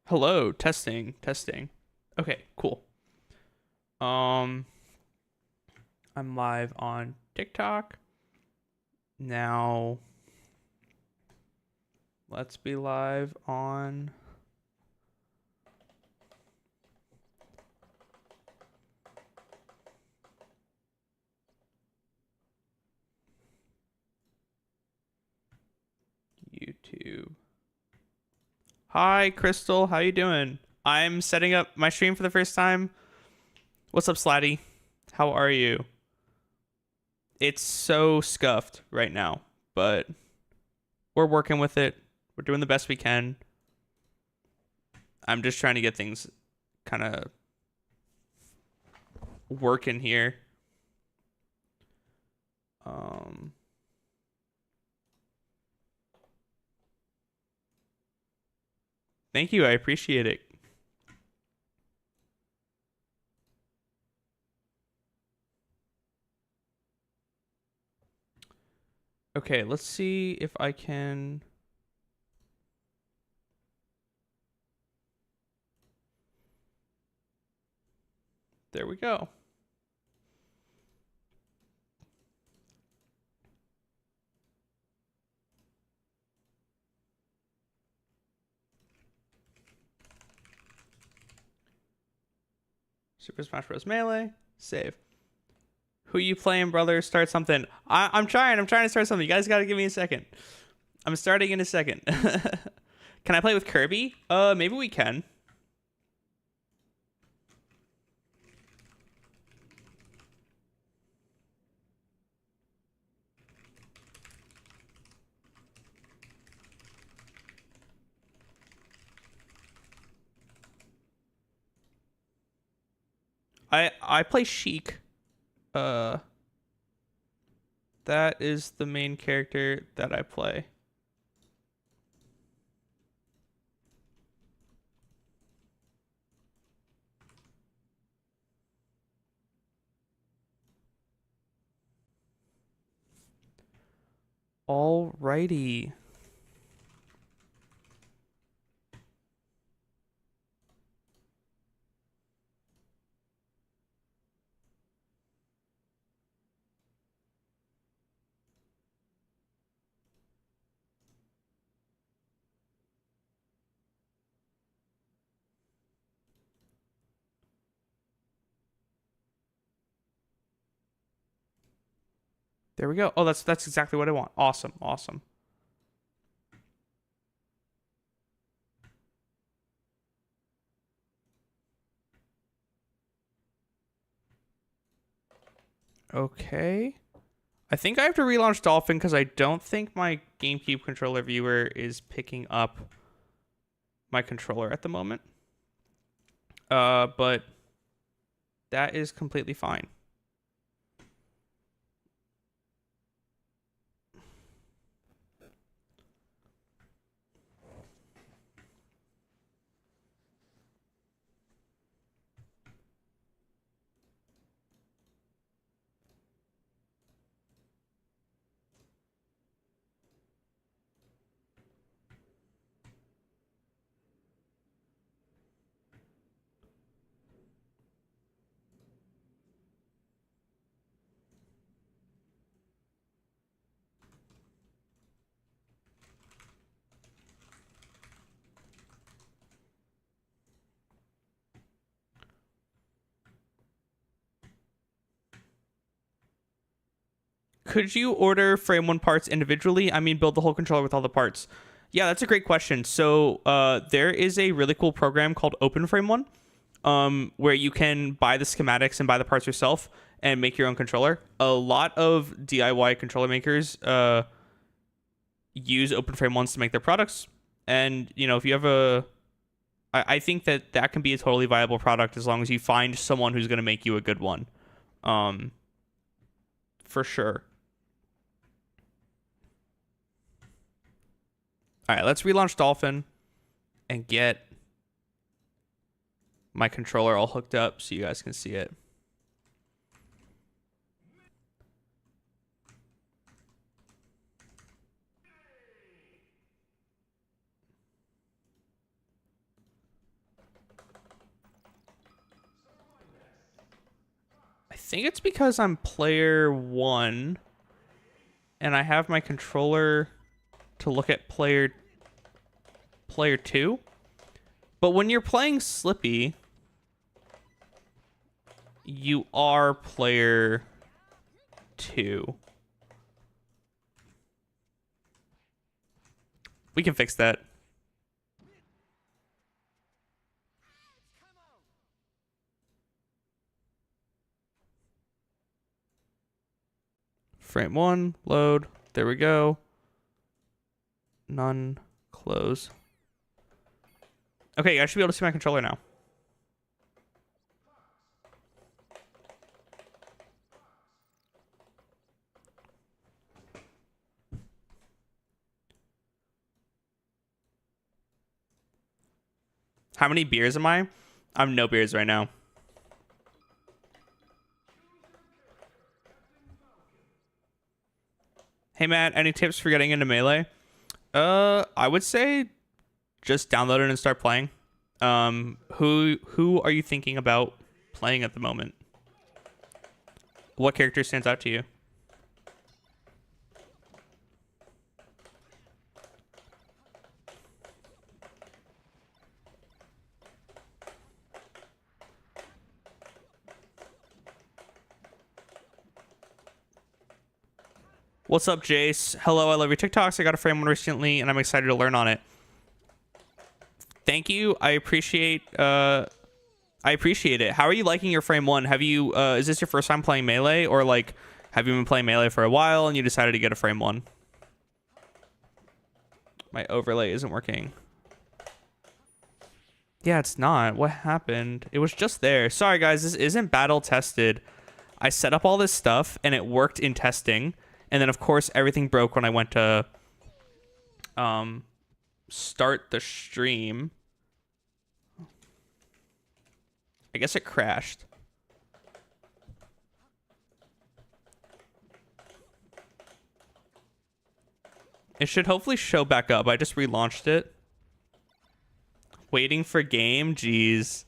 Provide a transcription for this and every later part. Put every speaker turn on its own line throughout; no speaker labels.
Hello, testing, testing. Okay, cool. Um, I'm live on TikTok. Now, let's be live on YouTube. Hi, Crystal. How you doing? I'm setting up my stream for the first time. What's up, Slatty? How are you? It's so scuffed right now, but we're working with it. We're doing the best we can. I'm just trying to get things kind of working here. Um, Thank you. I appreciate it. Okay, let's see if I can. There we go. Super Smash Bros. Melee. Save. Who you playing, brother? Start something. I'm trying. I'm trying to start something. You guys got to give me a second. I'm starting in a second. Can I play with Kirby? Maybe we can. I play Sheik. Uh, that is the main character that I play. Alrighty. There we go. Oh, that's exactly what I want. Awesome, awesome. Okay. I think I have to relaunch Dolphin because I don't think my GameCube controller viewer is picking up my controller at the moment. But that is completely fine. Could you order frame one parts individually? I mean, build the whole controller with all the parts. Yeah, that's a great question. So, there is a really cool program called Open Frame One, where you can buy the schematics and buy the parts yourself and make your own controller. A lot of DIY controller makers use Open Frame Ones to make their products, and if you have I think that that can be a totally viable product as long as you find someone who's going to make you a good one, um, for sure. All right, let's relaunch Dolphin and get my controller all hooked up so you guys can see it. think it's because I'm player 1 and I have my controller to look at player 2. But when you're playing Slippy, you are player 2. We can fix that. Frame 1, load. There we go. None, close. Okay, I should be able to see my controller now. How many beers am I? I'm no beers right now. Hey Matt, any tips for getting into Melee? I would say just download it and start playing. Who are you thinking about playing at the moment? What character stands out to you? What's up, Jace? Hello, I love your TikToks. I got a frame 1 recently, and I'm excited to learn on it. Thank you. I appreciate it. How are you liking your frame 1? Have you is this your first time playing Melee, or like have you been playing Melee for a while and you decided to get a frame 1? My overlay isn't working. Yeah, it's not. What happened? It was just there. Sorry guys, this isn't battle tested. I set up all this stuff and it worked in testing. And then, of course, everything broke when I went to start the stream. I guess it crashed. It should hopefully show back up. I just relaunched it. Waiting for game? Jeez.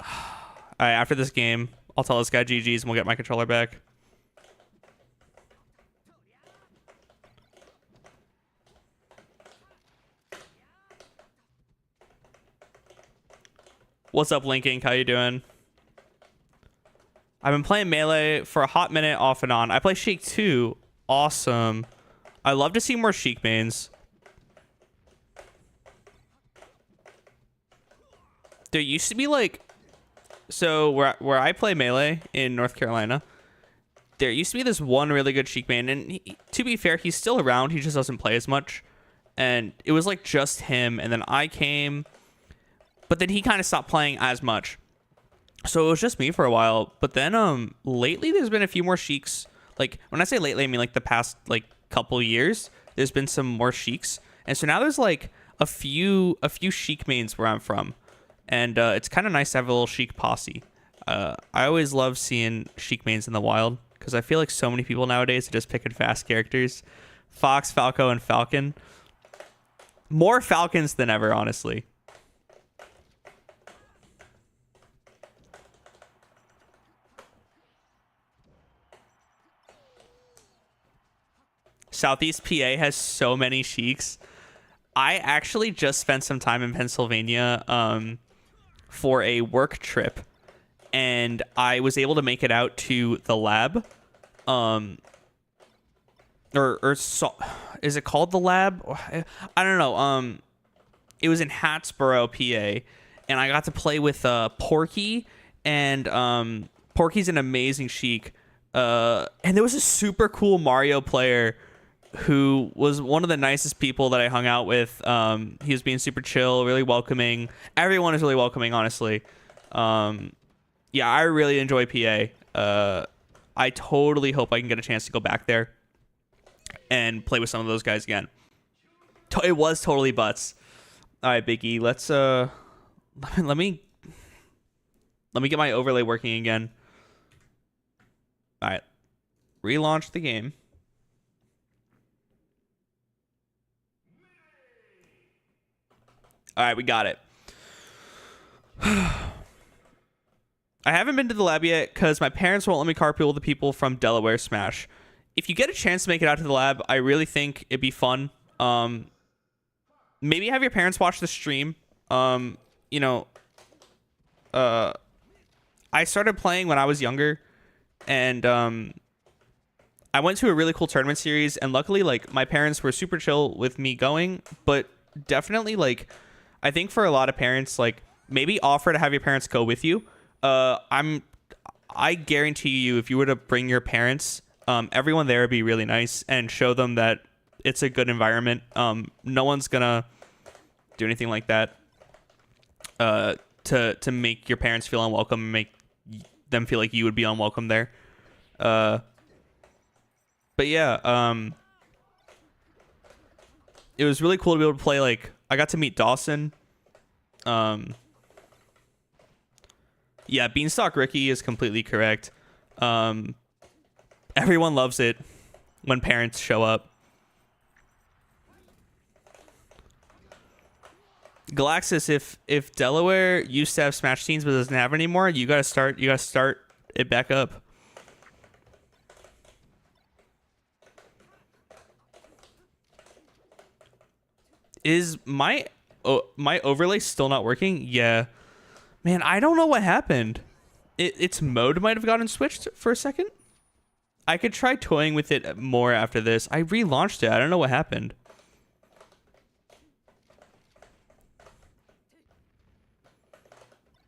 All right, after this game, I'll tell this guy GG's and we'll get my controller back. What's up, Linking? How you doing? I've been playing Melee for a hot minute off and on. I play Sheik too. Awesome. I love to see more Sheik mains. There used to be like... So where I play Melee in North Carolina, there used to be this one really good Sheik main. And to be fair, he's still around. He just doesn't play as much. And it was like just him. And then I came... But then he kind of stopped playing as much. So it was just me for a while. But then lately there's been a few more Sheiks. Like when I say lately, I mean like the past like couple years. There's been some more Sheiks. And so now there's like a few Sheik mains where I'm from. And it's kind of nice to have a little Sheik posse. I always love seeing Sheik mains in the wild. Because I feel like so many people nowadays are just picking fast characters. Fox, Falco, and Falcon. More Falcons than ever, honestly. Southeast PA has so many Sheiks. I actually just spent some time in Pennsylvania for a work trip, and I was able to make it out to the lab. Is it called the lab? I don't know. It was in Hattsboro, PA, and I got to play with Porky, and Porky's an amazing Sheik. And there was a super cool Mario player who was one of the nicest people that I hung out with. He was being super chill, really welcoming. Everyone is really welcoming, honestly. Yeah, I really enjoy PA. I totally hope I can get a chance to go back there and play with some of those guys again. It was totally butts. All right, Biggie, let's let me get my overlay working again. All right, relaunch the game. All right, we got it. I haven't been to the lab yet because my parents won't let me carpool with the people from Delaware Smash. If you get a chance to make it out to the lab, I really think it'd be fun. Maybe have your parents watch the stream. You know, I started playing when I was younger, and I went to a really cool tournament series, and luckily, like, my parents were super chill with me going, but definitely, like, I think for a lot of parents, like, maybe offer to have your parents go with you. I guarantee you, if you were to bring your parents, everyone there would be really nice and show them that it's a good environment. No one's gonna do anything like that to make your parents feel unwelcome and make them feel like you would be unwelcome there. But yeah, it was really cool to be able to play. Like, I got to meet Dawson. Yeah, Beanstalk Ricky is completely correct. Everyone loves it when parents show up. Galaxis, if Delaware used to have Smash teams but doesn't have anymore, you gotta start it back up. Is my overlay still not working? Yeah. Man, I don't know what happened. Its mode might have gotten switched for a second. I could try toying with it more after this. I relaunched it. I don't know what happened.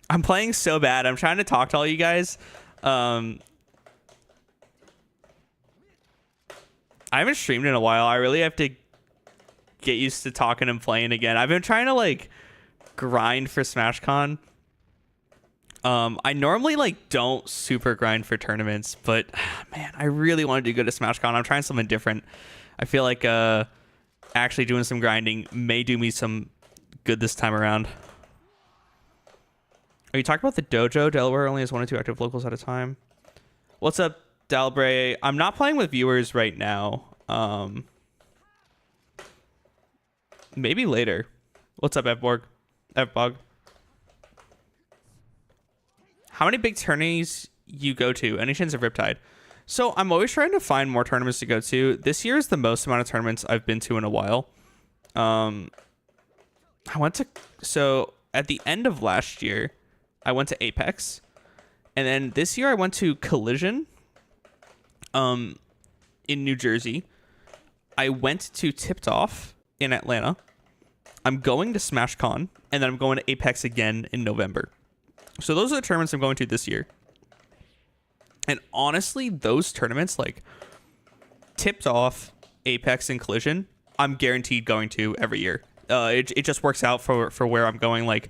I'm playing so bad. I'm trying to talk to all you guys. I haven't streamed in a while. I really have to get used to talking and playing again. I've been trying to, like, grind for SmashCon. I normally, like, don't super grind for tournaments, but man, I really want to do good at SmashCon. I'm trying something different. I feel like actually doing some grinding may do me some good this time around. Are you talking about the dojo? Delaware only has 1 or 2 active locals at a time. What's up, Dalbray? I'm not playing with viewers right now. Maybe later. What's up, Fbog? How many big tourneys you go to? Any chance of Riptide? So I'm always trying to find more tournaments to go to. This year is the most amount of tournaments I've been to in a while. So at the end of last year, I went to Apex. And then this year I went to Collision in New Jersey. I went to Tipped Off in Atlanta. I'm going to SmashCon, and then I'm going to Apex again in November. So those are the tournaments I'm going to this year. And honestly, those tournaments, like Tipped Off, Apex, and Collision, I'm guaranteed going to every year. It just works out for where I'm going. Like,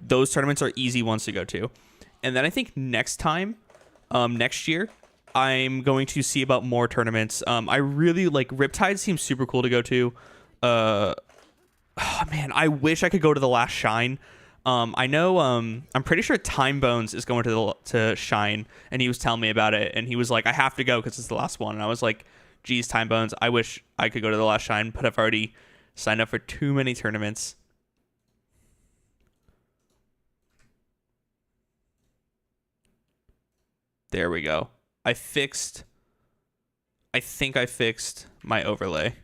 those tournaments are easy ones to go to. And then I think next year, I'm going to see about more tournaments. I really like Riptide. Seems super cool to go to. Oh man, I wish I could go to the last Shine. I know. I'm pretty sure Time Bones is going to Shine, and he was telling me about it, and he was like, "I have to go because it's the last one." And I was like, "Geez, Time Bones, I wish I could go to the last Shine, but I've already signed up for too many tournaments." There we go. I think I fixed my overlay.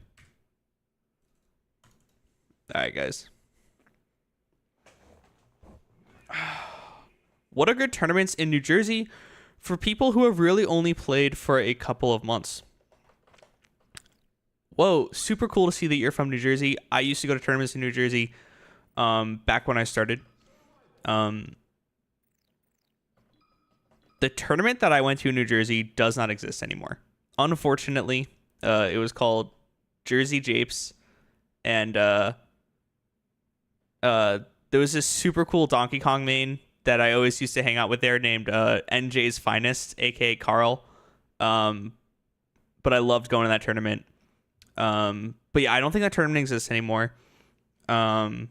All right, guys. What are good tournaments in New Jersey for people who have really only played for a couple of months? Whoa, super cool to see that you're from New Jersey. I used to go to tournaments in New Jersey back when I started. The tournament that I went to in New Jersey does not exist anymore. Unfortunately, it was called Jersey Japes, and there was this super cool Donkey Kong main that I always used to hang out with there named NJ's Finest, aka Carl. But I loved going to that tournament. But yeah, I don't think that tournament exists anymore. I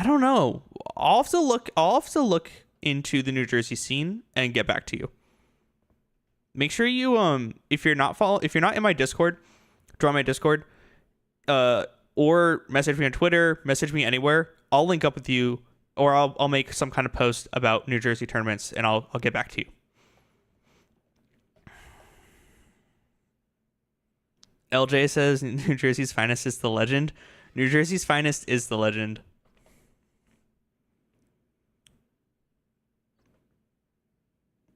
don't know. I'll have to look into the New Jersey scene and get back to you. Make sure you if you're not in my Discord, join my Discord. Or message me on Twitter, message me anywhere. I'll link up with you or I'll make some kind of post about New Jersey tournaments, and I'll get back to you. LJ says New Jersey's finest is the legend. New Jersey's finest is the legend.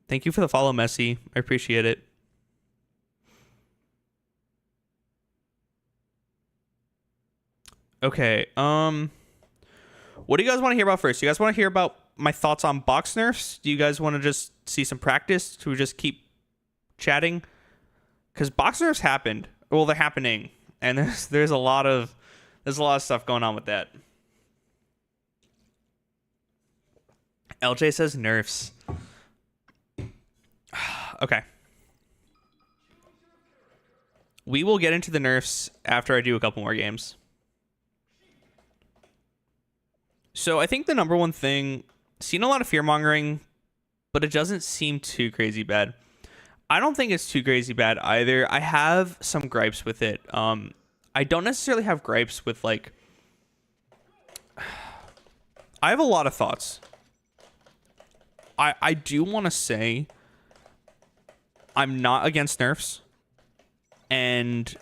Thank you for the follow, Messi. I appreciate it. Okay. What do you guys want to hear about first? You guys want to hear about my thoughts on box nerfs? Do you guys want to just see some practice? Do we just keep chatting? Because box nerfs happened. Well, they're happening, and there's a lot of stuff going on with that. LJ says nerfs. Okay. We will get into the nerfs after I do a couple more games. So I think the number one thing, seen a lot of fear mongering, but it doesn't seem too crazy bad. I don't think it's too crazy bad either. I have some gripes with it. I don't necessarily have gripes with like. I have a lot of thoughts. I do want to say I'm not against nerfs. And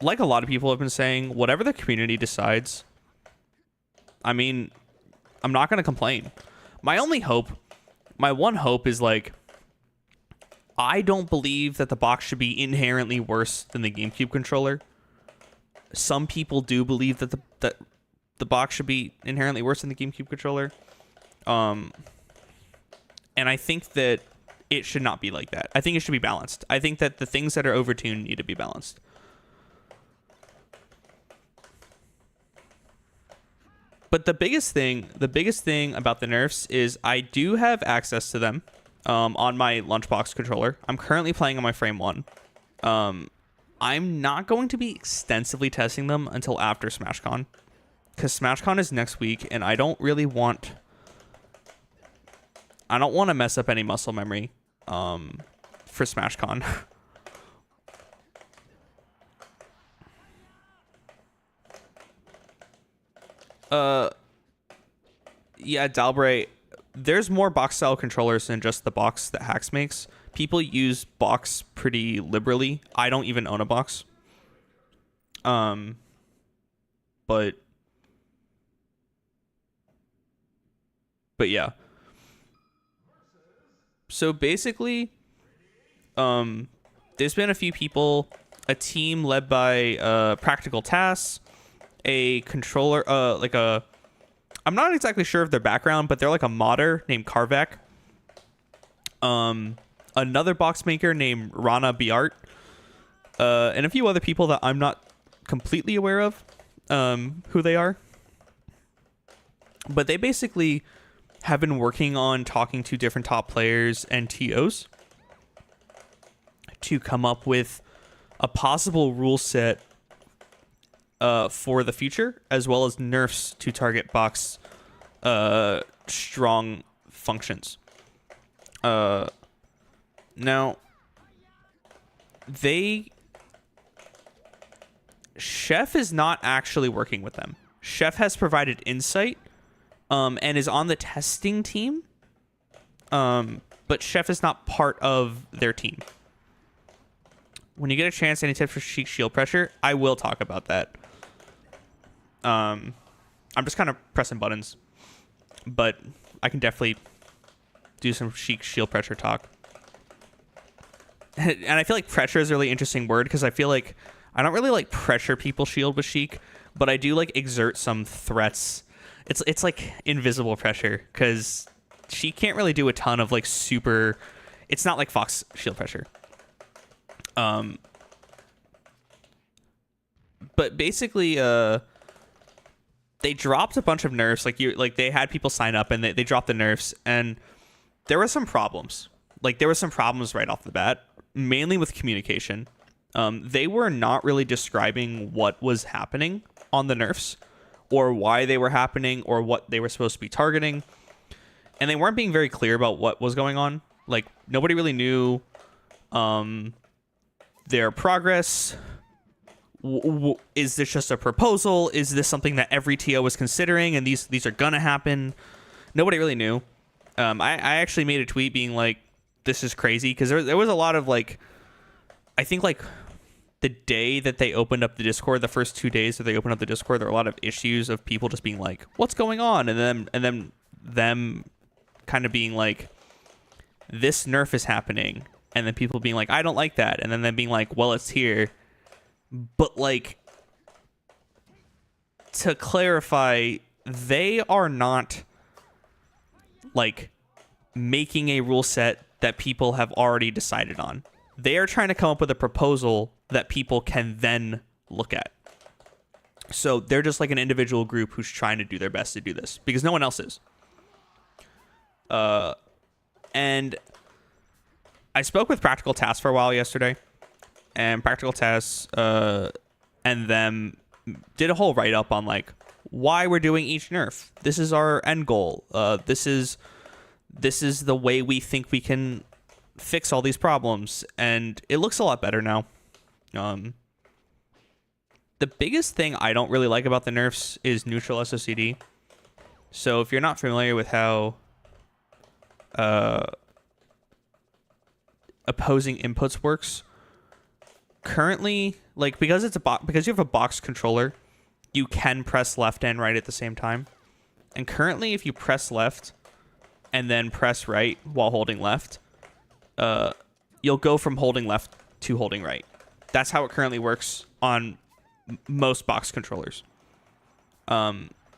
like a lot of people have been saying, whatever the community decides, I mean, I'm not going to complain. My one hope is like, I don't believe that the box should be inherently worse than the GameCube controller. Some people do believe that the box should be inherently worse than the GameCube controller. And I think that it should not be like that. I think it should be balanced. I think that the things that are overtuned need to be balanced. But the biggest thing about the nerfs is I do have access to them on my Lunchbox controller. I'm currently playing on my Frame 1. I'm not going to be extensively testing them until after SmashCon, because SmashCon is next week, and I don't want to mess up any muscle memory for SmashCon. Yeah, Dalbray, there's more box style controllers than just the box that Hacks makes. People use box pretty liberally. I don't even own a box. But yeah. So basically, there's been a few people, a team led by Practical Tasks, a controller, I'm not exactly sure of their background, but they're like a modder named Karvak. Another box maker named Rana Biart, and a few other people that I'm not completely aware of who they are. But they basically have been working on talking to different top players and TOs to come up with a possible rule set for the future, as well as nerfs to target box strong functions. Now, Chef is not actually working with them. Chef has provided insight and is on the testing team, but Chef is not part of their team. When you get a chance, any tips for Sheik shield pressure? I will talk about that. I'm just kind of pressing buttons, but I can definitely do some Sheik shield pressure talk. And I feel like pressure is a really interesting word, because I feel like I don't really like pressure people shield with Sheik, but I do like exert some threats. It's like invisible pressure, because she can't really do a ton of like super. It's not like Fox shield pressure. But basically, they dropped a bunch of nerfs. Like they had people sign up, and they dropped the nerfs, and there were some problems. Like there were some problems right off the bat, mainly with communication. They were not really describing what was happening on the nerfs, or why they were happening, or what they were supposed to be targeting, and they weren't being very clear about what was going on. Like nobody really knew their progress, is this just a proposal? Is this something that every TO is considering, and these are gonna happen? Nobody really knew. I actually made a tweet being like, this is crazy, because there was a lot of like, I think like the day that they opened up the Discord, the first 2 days that they opened up the Discord, there were a lot of issues of people just being like, what's going on? And then them kind of being like, this nerf is happening. And then people being like, I don't like that. And then them being like, well, it's here. But like, to clarify, they are not like making a rule set that people have already decided on. They are trying to come up with a proposal that people can then look at. So they're just like an individual group who's trying to do their best to do this because no one else is. And I spoke with Practical Tasks for a while yesterday, and Practical Tasks and them did a whole write-up on like why we're doing each nerf. This is our end goal. This is the way we think we can fix all these problems, and it looks a lot better now. The biggest thing I don't really like about the nerfs is neutral SOCD. So if you're not familiar with how opposing inputs works, currently, like because because you have a box controller, you can press left and right at the same time. And currently, if you press left and then press right while holding left, you'll go from holding left to holding right. That's how it currently works on most box controllers.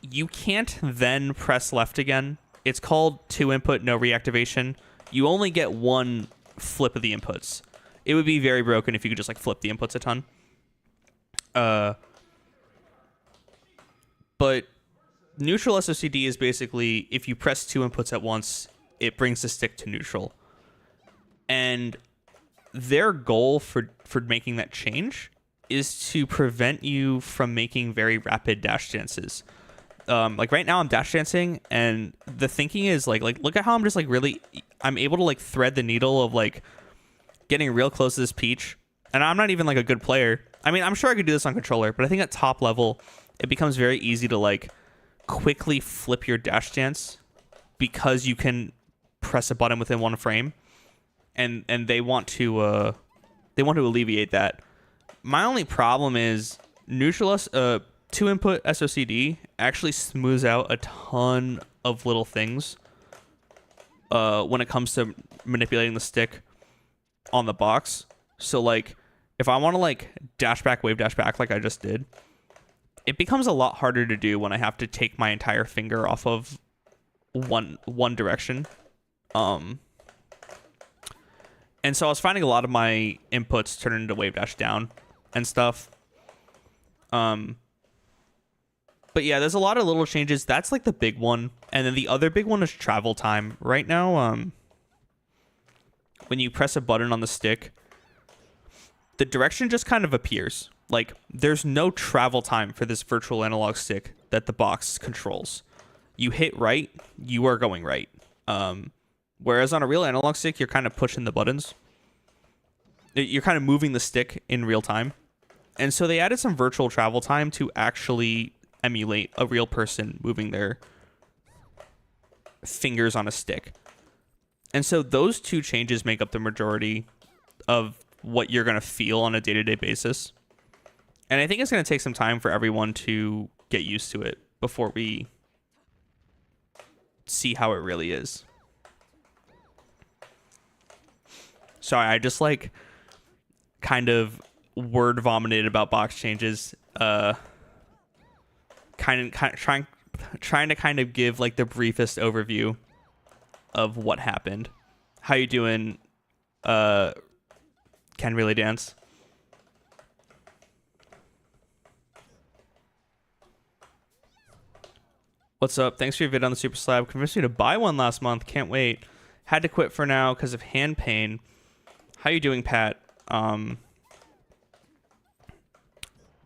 You can't then press left again. It's called 2 input, no reactivation. You only get one flip of the inputs. It would be very broken if you could just like flip the inputs a ton. But neutral SOCD is basically if you press 2 inputs at once, it brings the stick to neutral. And their goal for making that change is to prevent you from making very rapid dash dances. Like right now I'm dash dancing, and the thinking is like look at how I'm just like really, I'm able to like thread the needle of like getting real close to this peach. And I'm not even like a good player. I mean, I'm sure I could do this on controller, but I think at top level, it becomes very easy to like quickly flip your dash dance because you can press a button within one frame. And they want to alleviate that. My only problem is neutral 2 input SOCD actually smooths out a ton of little things when it comes to manipulating the stick on the box. So like if I want to like dash back, wave dash back like I just did, it becomes a lot harder to do when I have to take my entire finger off of one direction. And so I was finding a lot of my inputs turn into wave dash down and stuff. But yeah, there's a lot of little changes. That's like the big one. And then the other big one is travel time. Right now, when you press a button on the stick, the direction just kind of appears. Like there's no travel time for this virtual analog stick that the box controls. You hit right, you are going right. Whereas on a real analog stick, you're kind of pushing the buttons. You're kind of moving the stick in real time. And so they added some virtual travel time to actually emulate a real person moving their fingers on a stick. And so those two changes make up the majority of what you're going to feel on a day-to-day basis. And I think it's going to take some time for everyone to get used to it before we see how it really is. Sorry, I just like kind of word vomited about box changes. Trying to kind of give like the briefest overview of what happened. How you doing? Can really dance. What's up? Thanks for your vid on the Super Slab. Convinced me to buy one last month. Can't wait. Had to quit for now because of hand pain. How you doing, Pat?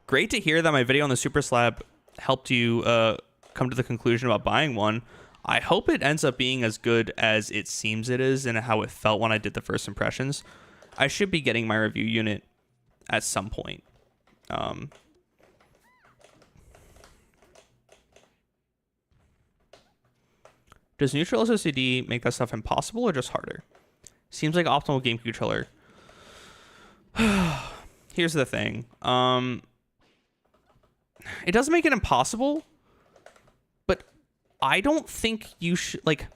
Great to hear that my video on the Super Slab helped you come to the conclusion about buying one. I hope it ends up being as good as it seems it is and how it felt when I did the first impressions. I should be getting my review unit at some point. Does neutral SOCD make that stuff impossible or just harder? Seems like optimal game controller. Here's the thing. It doesn't make it impossible, but I don't think you should, like,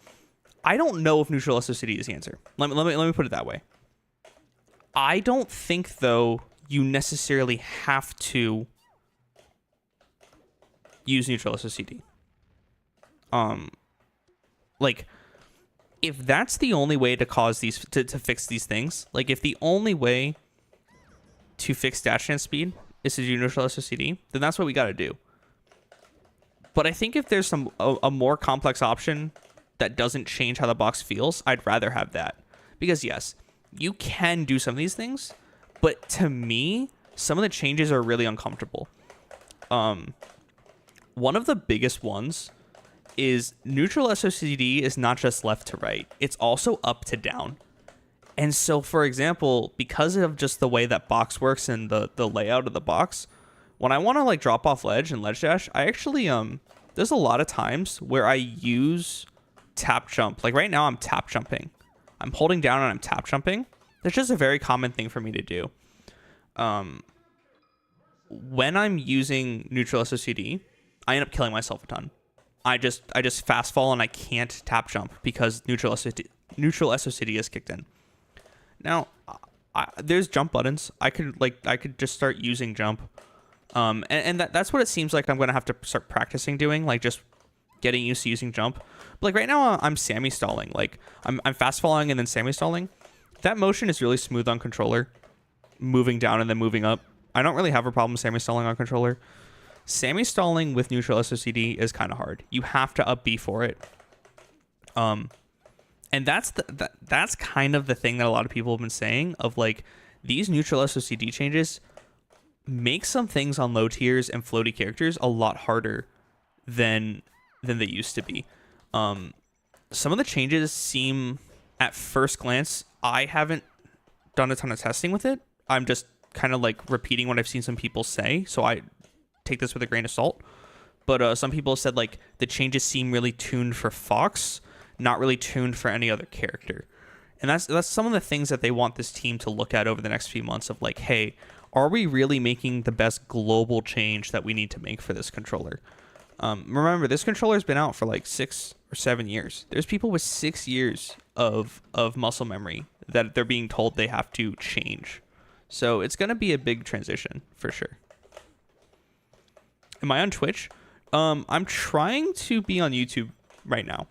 I don't know if neutral SOCD is the answer. Let me put it that way. I don't think, though, you necessarily have to use neutral SOCD. Like, if that's the only way to cause these to fix these things, like if the only way to fix dash dance speed is to do neutral SOCD, then that's what we got to do. But I think if there's a more complex option that doesn't change how the box feels, I'd rather have that. Because yes, you can do some of these things, but to me, some of the changes are really uncomfortable. One of the biggest ones is neutral SOCD is not just left to right, it's also up to down. And so, for example, because of just the way that box works and the layout of the box, when I want to like drop off ledge and ledge dash, I actually there's a lot of times where I use tap jump. Like right now I'm tap jumping. I'm holding down and I'm tap jumping. That's just a very common thing for me to do. When I'm using neutral SOCD, I end up killing myself a ton. I just fast fall and I can't tap jump because neutral SOCD is kicked in. Now, there's jump buttons. I could just start using jump, and that's what it seems like I'm gonna have to start practicing doing, like just getting used to using jump. But like right now, I'm Sammy stalling. Like I'm fast falling and then Sammy stalling. That motion is really smooth on controller, moving down and then moving up. I don't really have a problem Sammy stalling on controller. Sammy stalling with neutral SOCD is kind of hard. You have to up B for it. And that's that's kind of the thing that a lot of people have been saying of like these neutral SOCD changes make some things on low tiers and floaty characters a lot harder than they used to be. Some of the changes seem at first glance, I haven't done a ton of testing with it. I'm just kind of like repeating what I've seen some people say, so I take this with a grain of salt. But some people said like the changes seem really tuned for Fox, not really tuned for any other character. And that's some of the things that they want this team to look at over the next few months of like, hey, are we really making the best global change that we need to make for this controller? Remember, this controller has been out for like 6 or 7 years. There's people with 6 years of muscle memory that they're being told they have to change. So it's going to be a big transition for sure. Am I on Twitch? I'm trying to be on YouTube right now.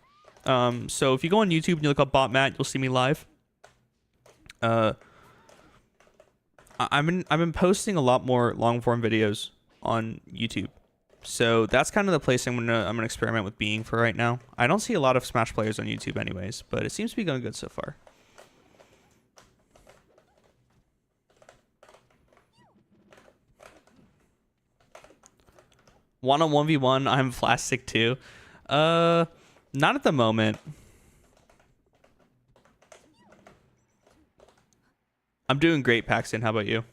So if you go on YouTube and you look up Bot Matt, you'll see me live. I've been posting a lot more long form videos on YouTube. So that's kind of the place I'm gonna experiment with being for right now. I don't see a lot of Smash players on YouTube anyways, but it seems to be going good so far. One on 1v1, I'm Plastic too. Not at the moment. I'm doing great, Paxton. How about you?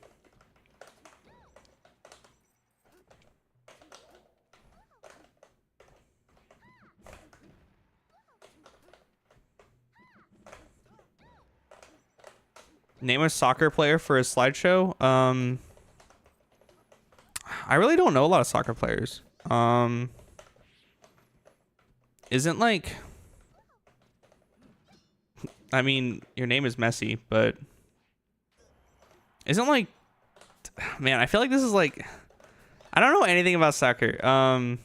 Name a soccer player for a slideshow. I really don't know a lot of soccer players. Isn't like, I mean, your name is Messi, but isn't like, man, I feel like this is like, I don't know anything about soccer. I'm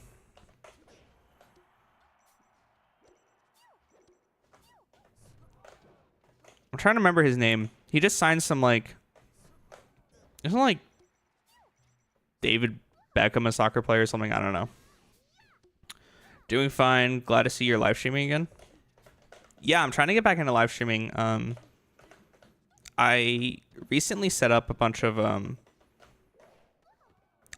trying to remember his name. He just signed some like, isn't like David Beckham a soccer player or something? I don't know. Doing fine. Glad to see you're live streaming again. Yeah, I'm trying to get back into live streaming. I recently set up a bunch of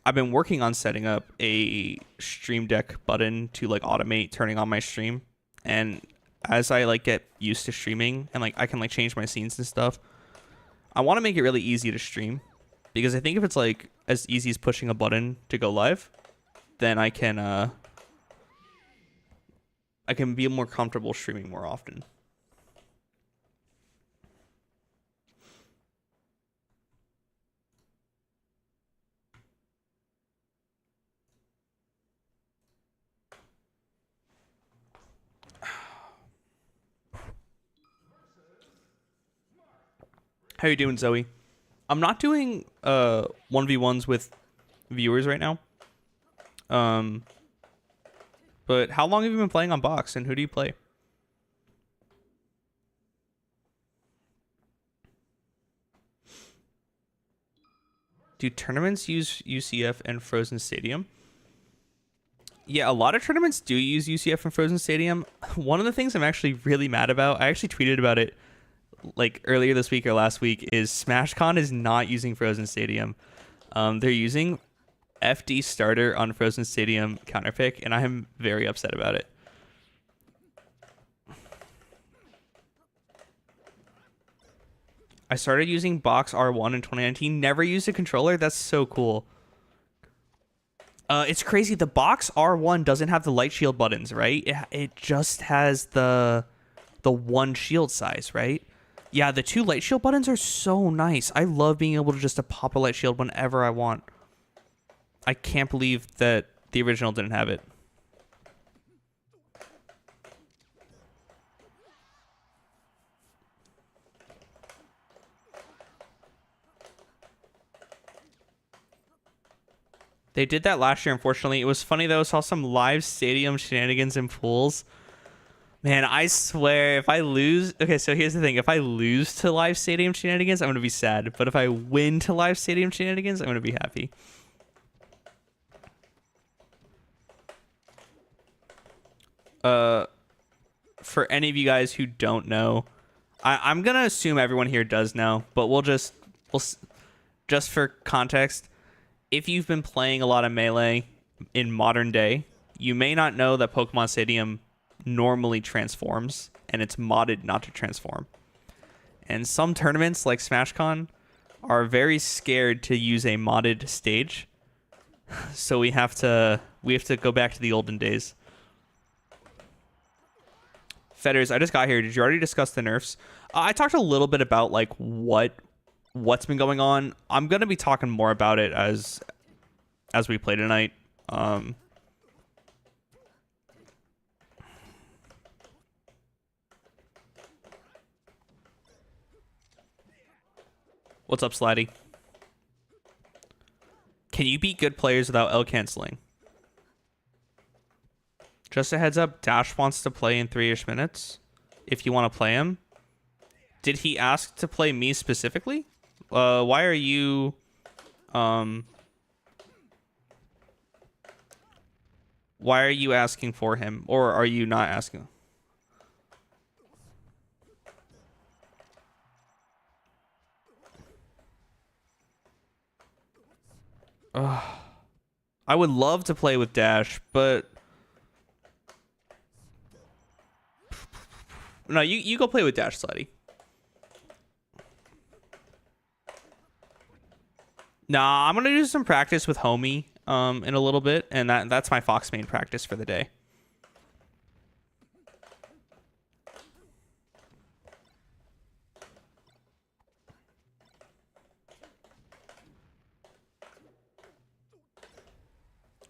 I've been working on setting up a stream deck button to like automate turning on my stream. And as I like get used to streaming and like I can like change my scenes and stuff, I want to make it really easy to stream, because I think if it's like as easy as pushing a button to go live, then I can be more comfortable streaming more often. How you doing, Zoe? I'm not doing 1v1s with viewers right now. But how long have you been playing on box, and who do you play? Do tournaments use UCF and Frozen Stadium? Yeah, a lot of tournaments do use UCF and Frozen Stadium. One of the things I'm actually really mad about, I actually tweeted about it like earlier this week or last week, is SmashCon is not using Frozen Stadium. They're using FD starter on Frozen Stadium counterpick, and I am very upset about it. I started using Box R1 in 2019. Never used a controller. That's so cool. It's crazy. The Box R1 doesn't have the light shield buttons, right? It just has the one shield size, right? Yeah, the 2 light shield buttons are so nice. I love being able to just pop a light shield whenever I want. I can't believe that the original didn't have it. They did that last year, unfortunately. It was funny, though. I saw some live stadium shenanigans in pools. Man, I swear, if I lose... Okay, so here's the thing. If I lose to live stadium shenanigans, I'm going to be sad. But if I win to live stadium shenanigans, I'm going to be happy. For any of you guys who don't know, I'm going to assume everyone here does know. But we'll just for context... If you've been playing a lot of Melee in modern day, you may not know that Pokemon Stadium normally transforms, and it's modded not to transform. And some tournaments, like SmashCon, are very scared to use a modded stage. So we have to go back to the olden days. Fetters, I just got here. Did you already discuss the nerfs? I talked a little bit about like what's been going on. I'm gonna be talking more about it as we play tonight. What's up, Slatty? Can you beat good players without L canceling? Just a heads up, Dash wants to play in 3-ish minutes. If you want to play him. Did he ask to play me specifically? Why are you asking for him, or are you not asking? I would love to play with Dash, but no, you go play with Dash, Slutty. Nah, I'm gonna do some practice with Homie in a little bit, and that's my Fox main practice for the day.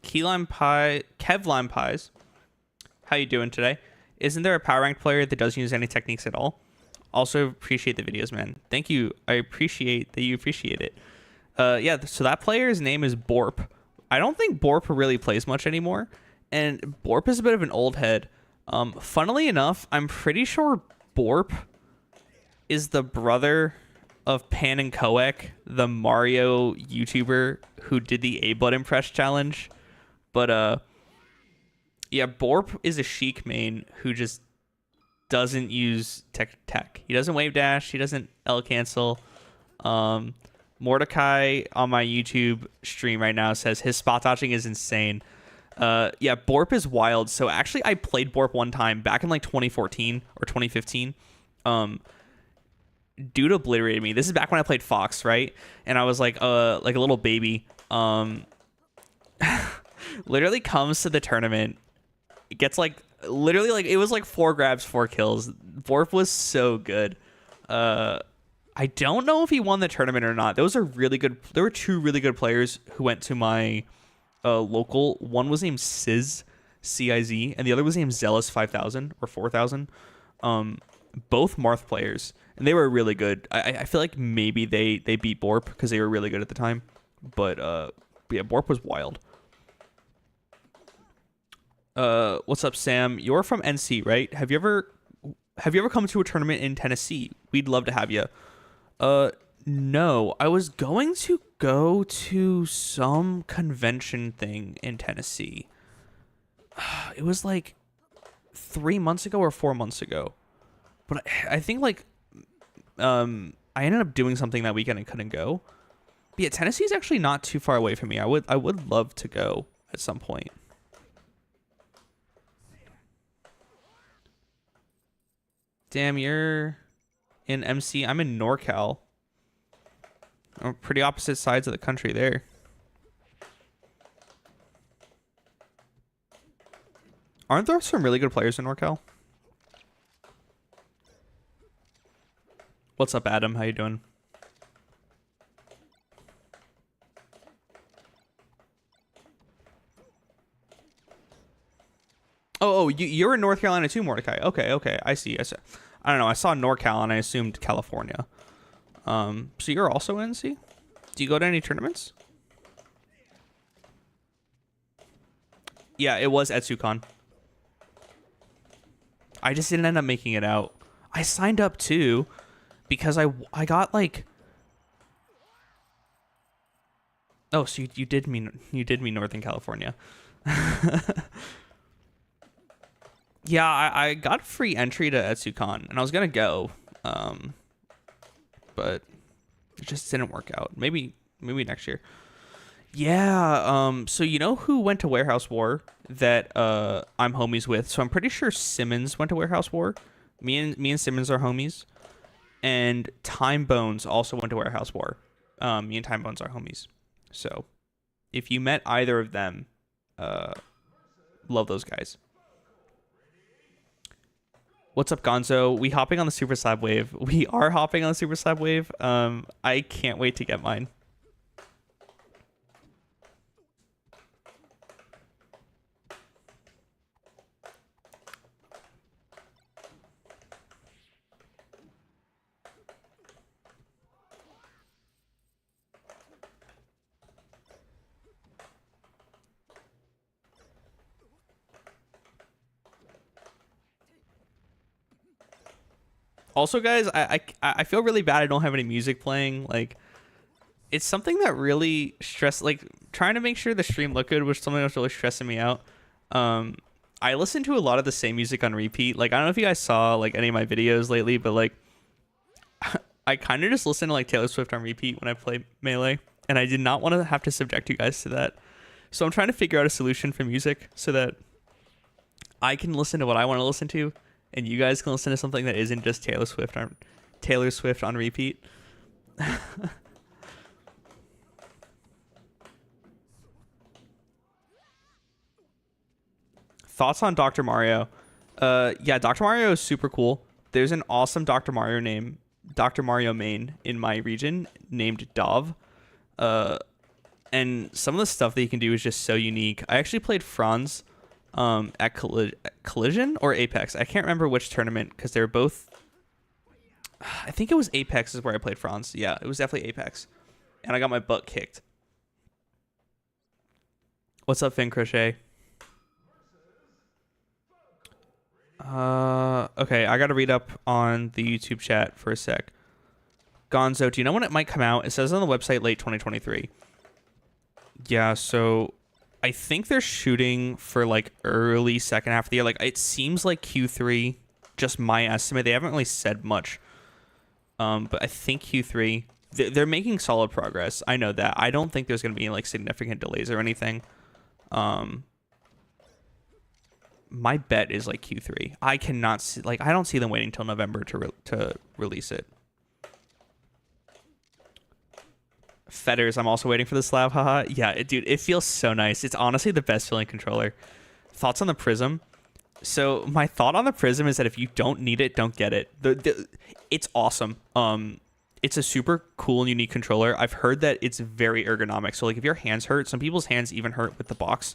Kevlime Pies, how you doing today? Isn't there a power ranked player that doesn't use any techniques at all? Also appreciate the videos, man. Thank you. I appreciate that you appreciate it. Yeah, so that player's name is Borp. I don't think Borp really plays much anymore, and Borp is a bit of an old head. Funnily enough, I'm pretty sure Borp is the brother of Pan and Koek, the Mario YouTuber who did the A button press challenge. But yeah, Borp is a Sheik main who just doesn't use tech. He doesn't wave dash. He doesn't L cancel. Mordecai on my YouTube stream right now says his spot dodging is insane. Yeah, Borp is wild. So actually, I played Borp one time back in like 2014 or 2015. dude obliterated me. This is back when I played Fox, right? And I was like a little baby. Literally comes to the tournament, gets like literally like it was like 4 grabs, 4 kills. Borf was so good. I don't know if he won the tournament or not. Those are really good. There were 2 really good players who went to my local. One was named Ciz, CIZ, and the other was named Zealous 5000 or 4000. Both Marth players, and they were really good. I feel like maybe they beat Borp because they were really good at the time. But yeah, Borp was wild. What's up, Sam? You're from NC, right? Have you ever come to a tournament in Tennessee? We'd love to have you. No, I was going to go to some convention thing in Tennessee. It was like 3 months ago or 4 months ago. But I think like I ended up doing something that weekend and couldn't go. But yeah, Tennessee is actually not too far away from me. I would love to go at some point. Damn, you're in MC. I'm in NorCal. I'm pretty opposite sides of the country there. Aren't there some really good players in NorCal? What's up, Adam? How you doing? Oh, you're in North Carolina too, Mordecai. Okay, I see. I don't know. I saw NorCal and I assumed California. So you're also in NC? Do you go to any tournaments? Yeah, it was EtsuCon. I just didn't end up making it out. I signed up too because I got like. Oh, so you did mean Northern California. Yeah, I got free entry to EtsuCon, and I was gonna go, but it just didn't work out. Maybe next year. Yeah. So you know who went to Warehouse War that I'm homies with? So I'm pretty sure Simmons went to Warehouse War. Me and Simmons are homies, and Time Bones also went to Warehouse War. Me and Time Bones are homies. So if you met either of them, love those guys. What's up, Gonzo? We hopping on the Super Slab wave. We are hopping on the Super Slab wave. I can't wait to get mine. Also, guys, I feel really bad I don't have any music playing. Like, it's something that really like trying to make sure the stream looked good was something that was really stressing me out. I listen to a lot of the same music on repeat. Like, I don't know if you guys saw like any of my videos lately, but like I kind of just listen to like Taylor Swift on repeat when I play Melee, and I did not want to have to subject you guys to that. So I'm trying to figure out a solution for music so that I can listen to what I want to listen to, and you guys can listen to something that isn't just Taylor Swift on repeat. Thoughts on Dr. Mario? Yeah, Dr. Mario is super cool. There's an awesome Dr. Mario main in my region named Dov. And some of the stuff that you can do is just so unique. I actually played Franz at Collision or Apex. I can't remember which tournament because they were both. I think it was Apex is where I played Franz. Yeah, it was definitely Apex. And I got my butt kicked. What's up, Finn Crochet? Okay, I gotta read up on the YouTube chat for a sec. Gonzo, do you know when it might come out? It says on the website late 2023. Yeah, so I think they're shooting for like early second half of the year. Like, it seems like Q3, just my estimate. They haven't really said much. But I think Q3, they're making solid progress. I know that. I don't think there's going to be like significant delays or anything. My bet is like Q3. I cannot see, like, I don't see them waiting till November to release it. Fetters, I'm also waiting for the slab. Haha. Yeah, dude, it feels so nice. It's honestly the best feeling controller. Thoughts on the Prism? So my thought on the Prism is that if you don't need it, don't get it. It's awesome. It's a super cool and unique controller. I've heard that it's very ergonomic. So like if your hands hurt, some people's hands even hurt with the box.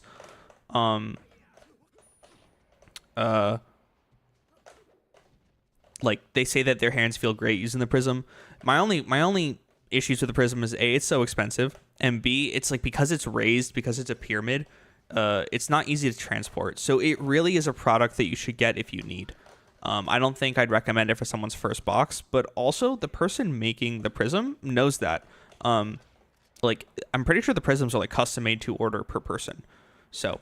Like they say that their hands feel great using the Prism. My only issues with the Prism is A, it's so expensive, and B, it's like because it's raised, because it's a pyramid, it's not easy to transport. So it really is a product that you should get if you need. I don't think I'd recommend it for someone's first box, but also the person making the Prism knows that. Like I'm pretty sure the Prisms are like custom made to order per person. So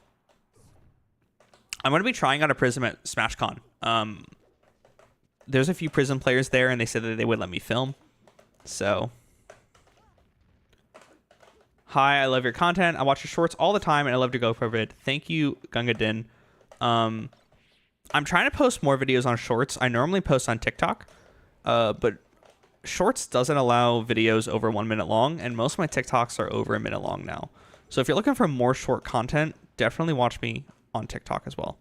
I'm going to be trying out a Prism at SmashCon. There's a few Prism players there, and they said that they would let me film. So, hi, I love your content. I watch your shorts all the time, and I love to go for vid. Thank you, Gunga Din. I'm trying to post more videos on shorts. I normally post on TikTok, but shorts doesn't allow videos over 1 minute long, and most of my TikToks are over a minute long now. So if you're looking for more short content, definitely watch me on TikTok as well.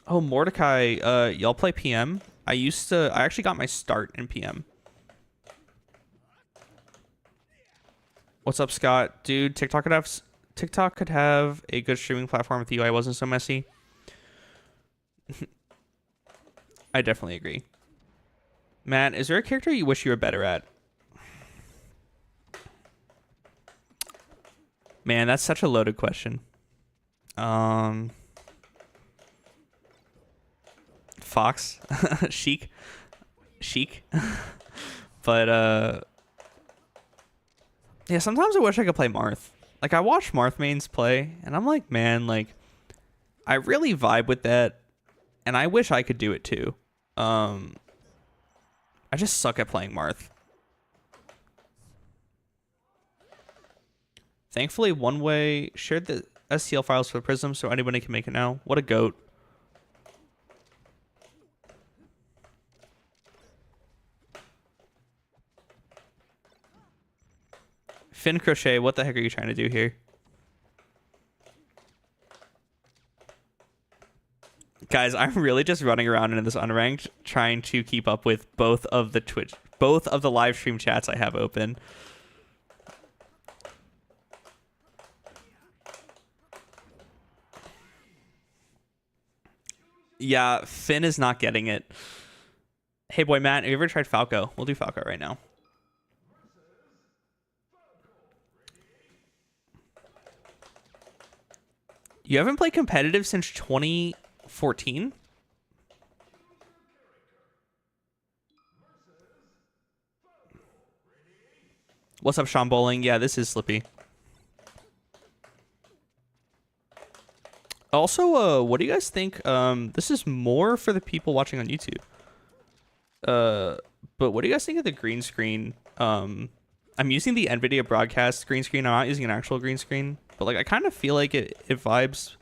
Oh, Mordecai, y'all play PM? I actually got my start in PM. What's up, Scott? Dude, TikTok could have a good streaming platform if the UI wasn't so messy. I definitely agree. Matt, is there a character you wish you were better at? Man, that's such a loaded question. Fox, Sheik, but yeah. Sometimes I wish I could play Marth. Like I watch Marth mains play, and I'm like, man, like I really vibe with that, and I wish I could do it too. I just suck at playing Marth. Thankfully, One Way shared the STL files for Prism, so anybody can make it now. What a goat. Fin Crochet, what the heck are you trying to do here? Guys, I'm really just running around in this unranked trying to keep up with both of the live stream chats I have open. Yeah, Finn is not getting it. Hey boy, Matt, have you ever tried Falco? We'll do Falco right now. You haven't played competitive since 2014? What's up, Sean Bowling? Yeah, this is Slippy. Also, what do you guys think? This is more for the people watching on YouTube. But what do you guys think of the green screen? I'm using the NVIDIA broadcast green screen. I'm not using an actual green screen. But like I kind of feel like it vibes.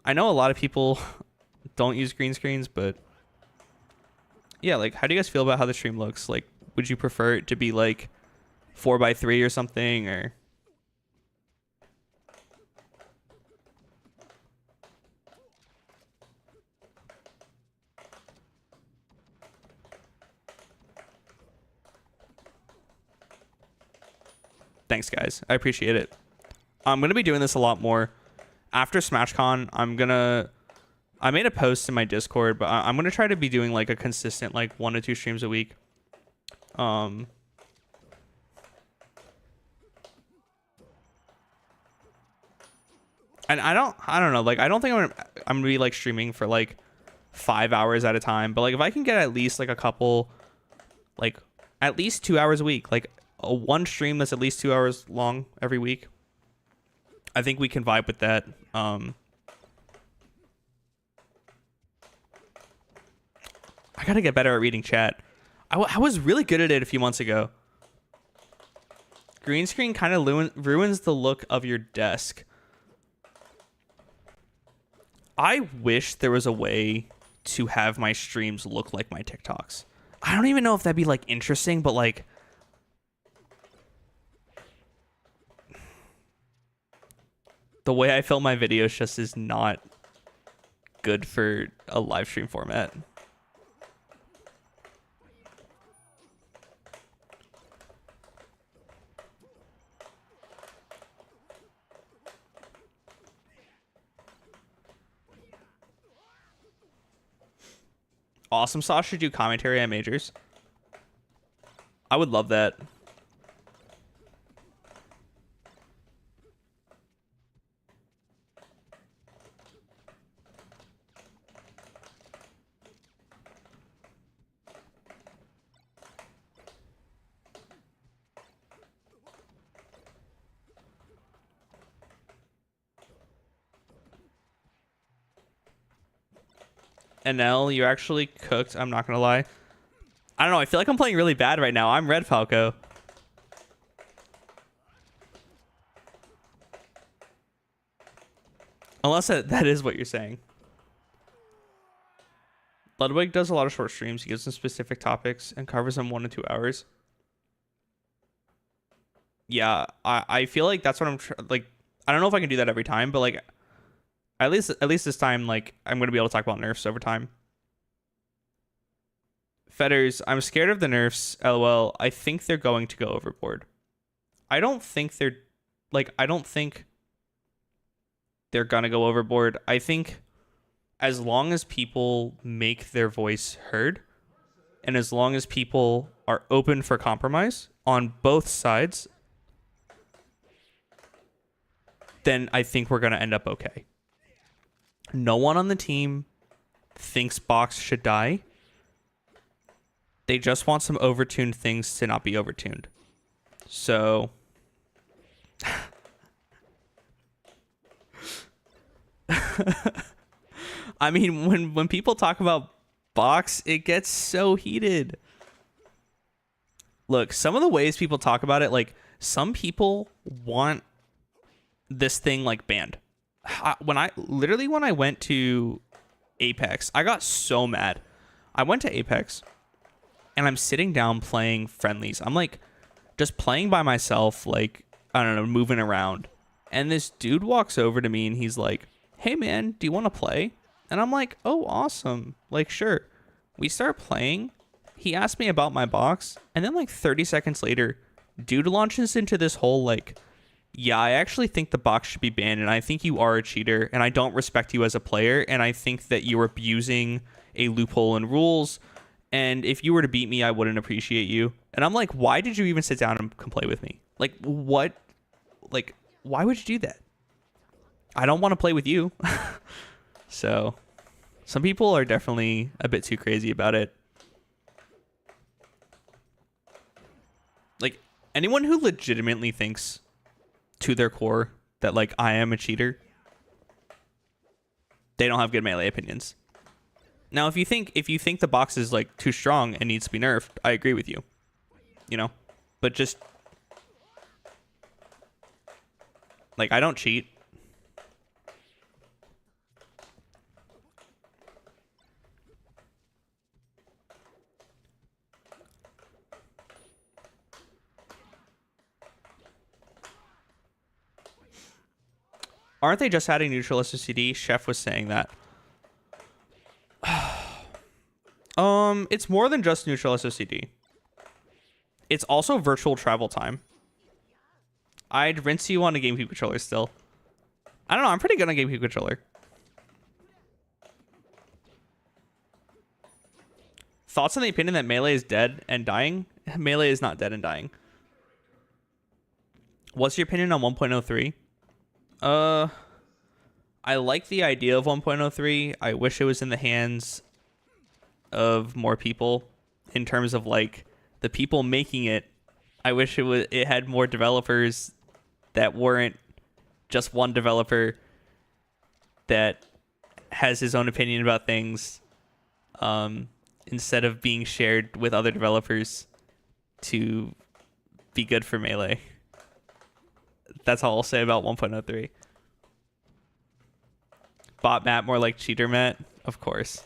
I know a lot of people don't use green screens, but yeah, like how do you guys feel about how the stream looks? Like would you prefer it to be like 4:3 or something, or thanks guys, I appreciate it. I'm gonna be doing this a lot more after SmashCon. I made a post in my Discord, but I'm gonna try to be doing like a consistent like 1 to 2 streams a week. And I don't know, like I don't think I'm gonna be like streaming for like 5 hours at a time, but like if I can get at least like a couple, like at least 2 hours a week, like one stream that's at least 2 hours long every week, I think we can vibe with that. I gotta get better at reading chat. I was really good at it a few months ago. Green screen kind of ruins the look of your desk. I wish there was a way to have my streams look like my TikToks. I don't even know if that'd be like interesting, but like the way I film my videos just is not good for a live stream format. Awesome Sauce should do commentary on majors. I would love that. NL, you actually cooked. I'm not gonna lie. I don't know. I feel like I'm playing really bad right now. I'm Red Falco. Unless that is what you're saying. Ludwig does a lot of short streams. He gives them specific topics and covers them 1 to 2 hours. Yeah, I feel like that's what I'm like. I don't know if I can do that every time, but like at least this time, like I'm gonna be able to talk about nerfs over time. Fetters, I'm scared of the nerfs. LOL. I think they're going to go overboard. I don't think they're gonna go overboard. I think as long as people make their voice heard, and as long as people are open for compromise on both sides, then I think we're gonna end up okay. No one on the team thinks Box should die. They just want some overtuned things to not be overtuned. So I mean, when people talk about Box, it gets so heated. Look, some of the ways people talk about it, like some people want this thing like banned. When I went to Apex, I got so mad. I went to Apex and I'm sitting down playing friendlies. I'm like just playing by myself, like, I don't know, moving around. And this dude walks over to me and he's like, "Hey man, do you want to play?" And I'm like, "Oh, awesome. Like, sure." We start playing. He asked me about my box. And then like 30 seconds later, dude launches into this whole like, "Yeah, I actually think the box should be banned, and I think you are a cheater, and I don't respect you as a player, and I think that you're abusing a loophole in rules, and if you were to beat me, I wouldn't appreciate you." And I'm like, why did you even sit down and play with me? Like, what? Like, why would you do that? I don't want to play with you. So, some people are definitely a bit too crazy about it. Like, anyone who legitimately thinks to their core that like I am a cheater, they don't have good melee opinions. Now, if you think the box is like too strong and needs to be nerfed, I agree with you. You know, but just like I don't cheat. Aren't they just adding neutral SOCD? Chef was saying that. It's more than just neutral SOCD. It's also virtual travel time. I'd rinse you on a GameCube controller still. I don't know, I'm pretty good on GameCube controller. Thoughts on the opinion that Melee is dead and dying? Melee is not dead and dying. What's your opinion on 1.03? I like the idea of 1.03. I wish it was in the hands of more people in terms of like the people making it. I wish it had more developers that weren't just one developer that has his own opinion about things, instead of being shared with other developers to be good for Melee. That's all I'll say about 1.03. Bot Matt more like cheater Matt, of course.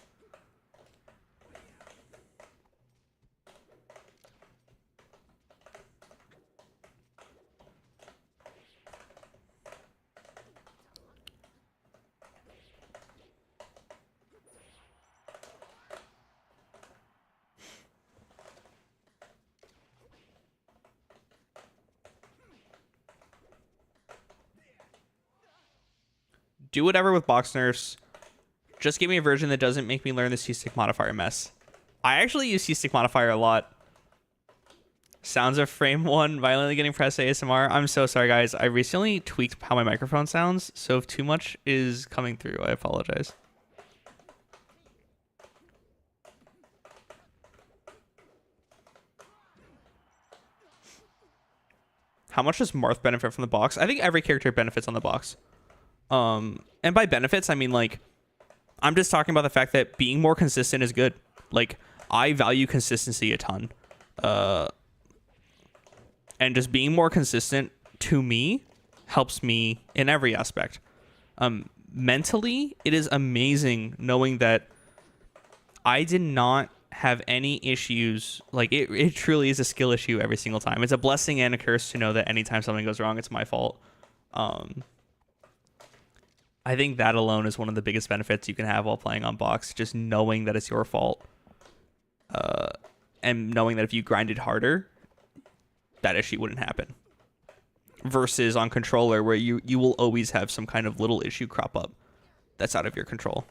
Do whatever with box nerfs. Just give me a version that doesn't make me learn the C-stick modifier mess. I actually use C-stick modifier a lot. Sounds of frame 1 violently getting pressed ASMR. I'm so sorry, guys. I recently tweaked how my microphone sounds, so if too much is coming through, I apologize. How much does Marth benefit from the box? I think every character benefits on the box. And by benefits, I mean, like, I'm just talking about the fact that being more consistent is good. Like, I value consistency a ton. And just being more consistent, to me, helps me in every aspect. Mentally, it is amazing knowing that I did not have any issues. Like, it truly is a skill issue every single time. It's a blessing and a curse to know that anytime something goes wrong, it's my fault. I think that alone is one of the biggest benefits you can have while playing on box, just knowing that it's your fault. And knowing that if you grinded harder, that issue wouldn't happen. Versus on controller, where you will always have some kind of little issue crop up that's out of your control.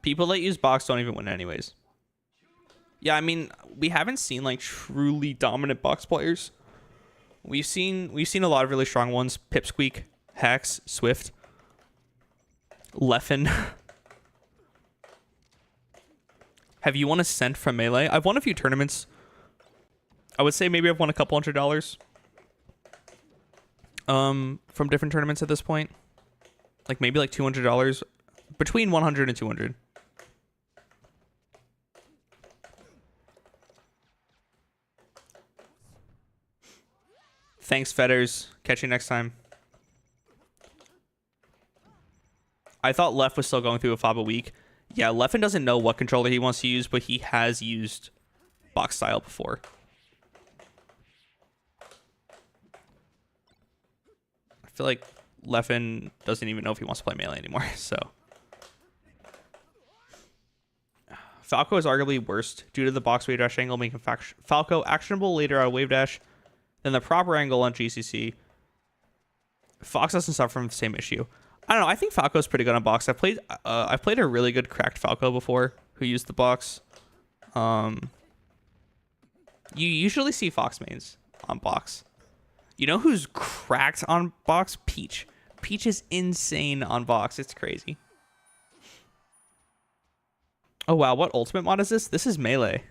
People that use box don't even win anyways. Yeah, I mean, we haven't seen like truly dominant box players. We've seen a lot of really strong ones. Pipsqueak, Hex, Swift, Leffen. Have you won Ascent from Melee? I've won a few tournaments. I would say maybe I've won a couple $100. From different tournaments at this point. Like maybe like $200. Between 100 and 200. Thanks, Fetters. Catch you next time. I thought Left was still going through a fob a week. Yeah, Leffen doesn't know what controller he wants to use, but he has used box style before. I feel like Leffen doesn't even know if he wants to play Melee anymore, so. Falco is arguably worst due to the box wave dash angle making Falco actionable later on wave dash than the proper angle on GCC. Fox doesn't suffer from the same issue. I don't know. I think Falco's pretty good on box. I've played a really good cracked Falco before who used the box. You usually see Fox mains on box. You know who's cracked on box? Peach. Peach is insane on box. It's crazy. Oh wow, what ultimate mod is this? This is Melee.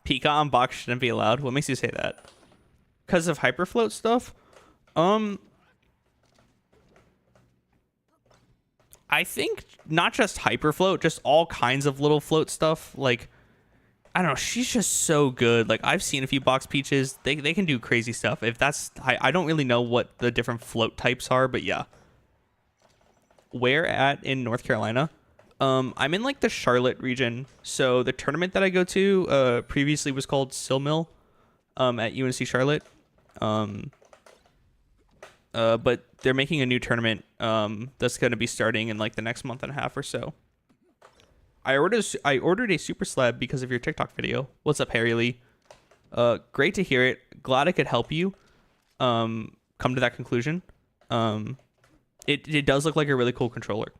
Pika on box shouldn't be allowed. What makes you say that? Because of hyperfloat stuff? I think not just hyperfloat, just all kinds of little float stuff. Like, I don't know, she's just so good. Like, I've seen a few box Peaches. They can do crazy stuff. If that's, I don't really know what the different float types are, but yeah. Where at in North Carolina? I'm in like the Charlotte region. So the tournament that I go to previously was called Silmill at UNC Charlotte. But they're making a new tournament that's going to be starting in like the next month and a half or so. I ordered a super slab because of your TikTok video. What's up, Harry Lee? Great to hear it. Glad I could help you come to that conclusion. It does look like a really cool controller.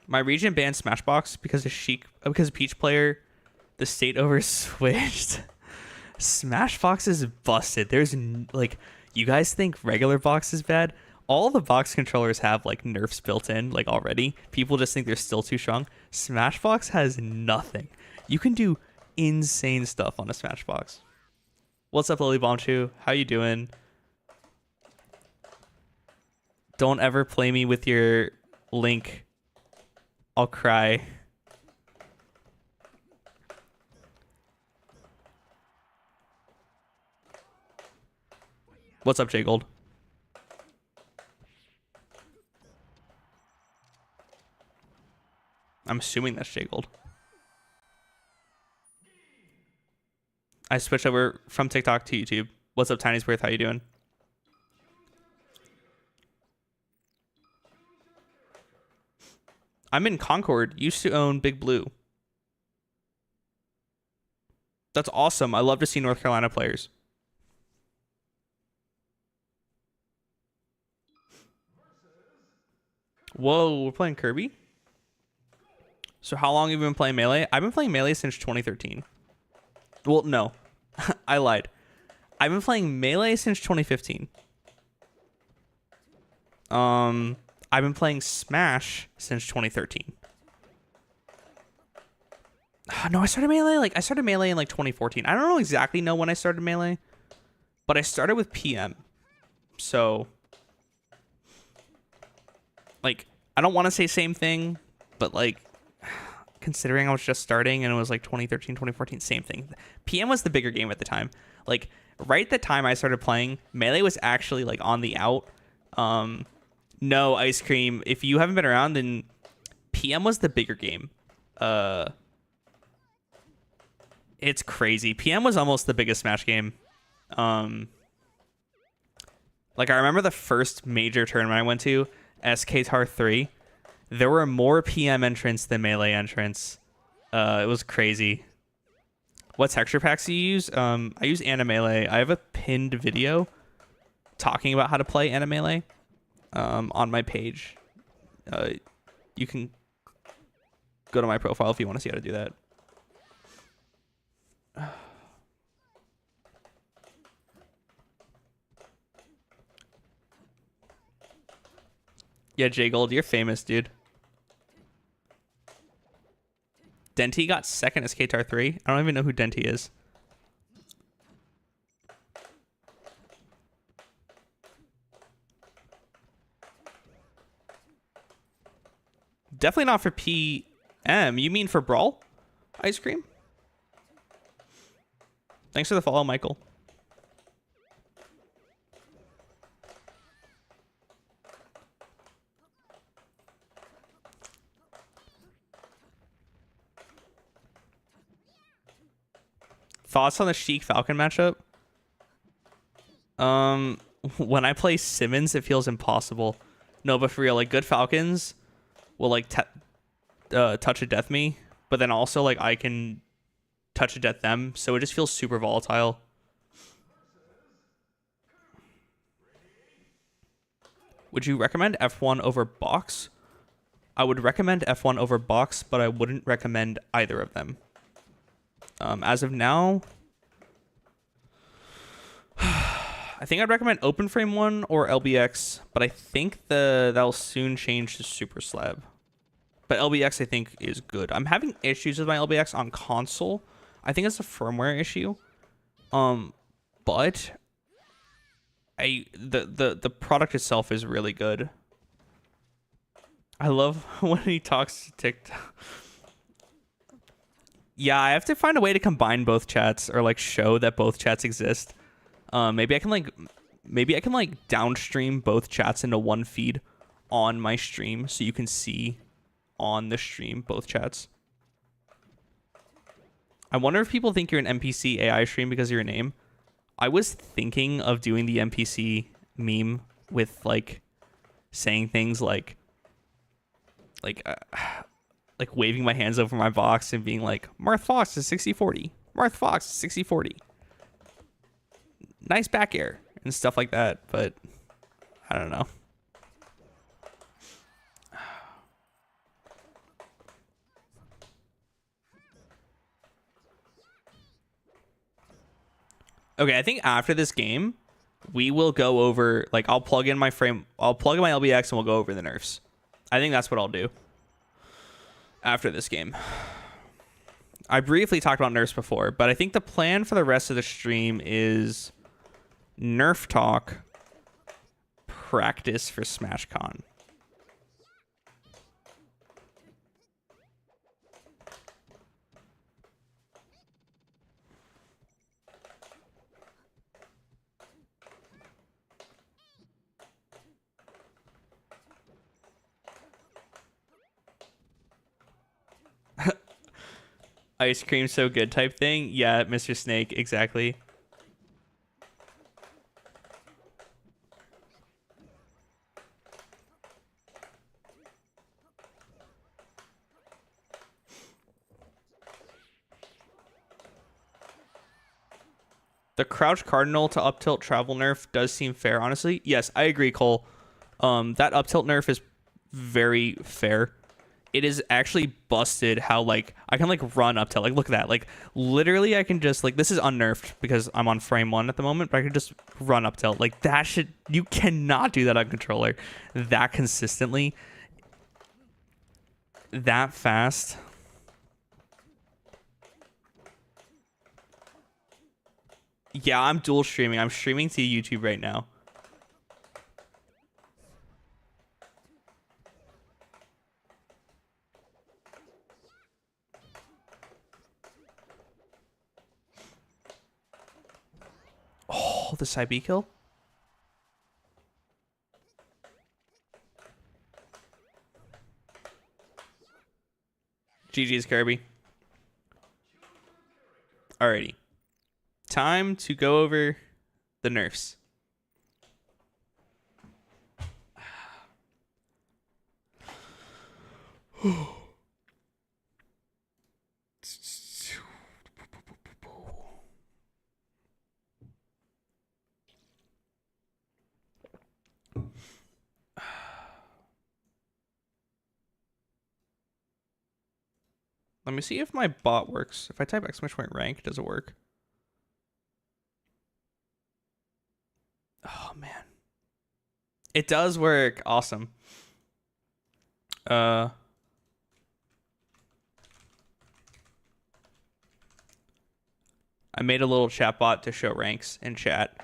My region banned Smashbox because of Peach player, the state over switched. Smashbox is busted. There's like, you guys think regular box is bad? All the box controllers have like nerfs built in like already. People just think they're still too strong. Smashbox has nothing. You can do insane stuff on a Smashbox. What's up, Lily Bombchu? How you doing? Don't ever play me with your link. I'll cry. What's up, J Gold? I'm assuming that's J-Gold. I switched over from TikTok to YouTube. What's up, Tiny's Worth? How you doing? I'm in Concord. Used to own Big Blue. That's awesome. I love to see North Carolina players. Whoa, we're playing Kirby? So how long have you been playing Melee? I've been playing Melee since 2013. Well, no. I lied. I've been playing Melee since 2015. I've been playing Smash since 2013. No, I started Melee in like 2014. I don't exactly know when I started Melee, but I started with PM. So like I don't want to say same thing, but like considering I was just starting and it was like 2013, 2014, same thing. PM was the bigger game at the time. Like right at the time I started playing, Melee was actually like on the out. No, Ice Cream, if you haven't been around, then PM was the bigger game. It's crazy. PM was almost the biggest Smash game. Like I remember the first major tournament I went to, SK Tar 3. There were more PM entrants than Melee entrants. It was crazy. What texture packs do you use? I use Animelee. I have a pinned video talking about how to play Animelee on my page. You can go to my profile if you want to see how to do that. Yeah, J Gold, you're famous, dude. Denty got second as K-Tar 3. I don't even know who Denty is. Definitely not for PM. You mean for Brawl? Ice Cream? Thanks for the follow, Michael. Thoughts on the Sheik Falcon matchup? When I play Simmons, it feels impossible. No, but for real, like good Falcons will like touch a death me, but then also like I can touch a death them, so it just feels super volatile. Would you recommend F1 over box? I would recommend F1 over box, but I wouldn't recommend either of them. As of now, I think I'd recommend Open Frame 1 or LBX, but I think that'll soon change to Super Slab. But LBX I think is good. I'm having issues with my LBX on console. I think it's a firmware issue. But the product itself is really good. I love when he talks to TikTok. Yeah, I have to find a way to combine both chats or like show that both chats exist. Maybe I can like downstream both chats into one feed on my stream so you can see on the stream both chats. I wonder if people think you're an NPC AI stream because of your name. I was thinking of doing the NPC meme with like saying things like waving my hands over my box and being like, Marth Fox is 60-40. Marth Fox is 60-40. Nice back air and stuff like that, but I don't know. Okay, I think after this game, we will go over, like, I'll plug in my LBX and we'll go over the nerfs. I think that's what I'll do after this game. I briefly talked about nerfs before, but I think the plan for the rest of the stream is nerf talk, practice for SmashCon. Ice cream so good type thing. Yeah, Mr. Snake, exactly. The crouch cardinal to up tilt travel nerf does seem fair, honestly. Yes, I agree, Cole. That up tilt nerf is very fair. It is actually busted how like I can like run up tilt. Like look at that. Like literally I can just like this is unnerfed because I'm on frame 1 at the moment, but I can just run up tilt. Like that shit you cannot do that on controller that consistently. That fast. Yeah, I'm dual streaming. I'm streaming to YouTube right now. Oh, the side B kill? GG's, Kirby. Alrighty. Time to go over the nerfs. Let me see if my bot works. If I type !rank, does it work? Oh man. It does work. Awesome. I made a little chat bot to show ranks in chat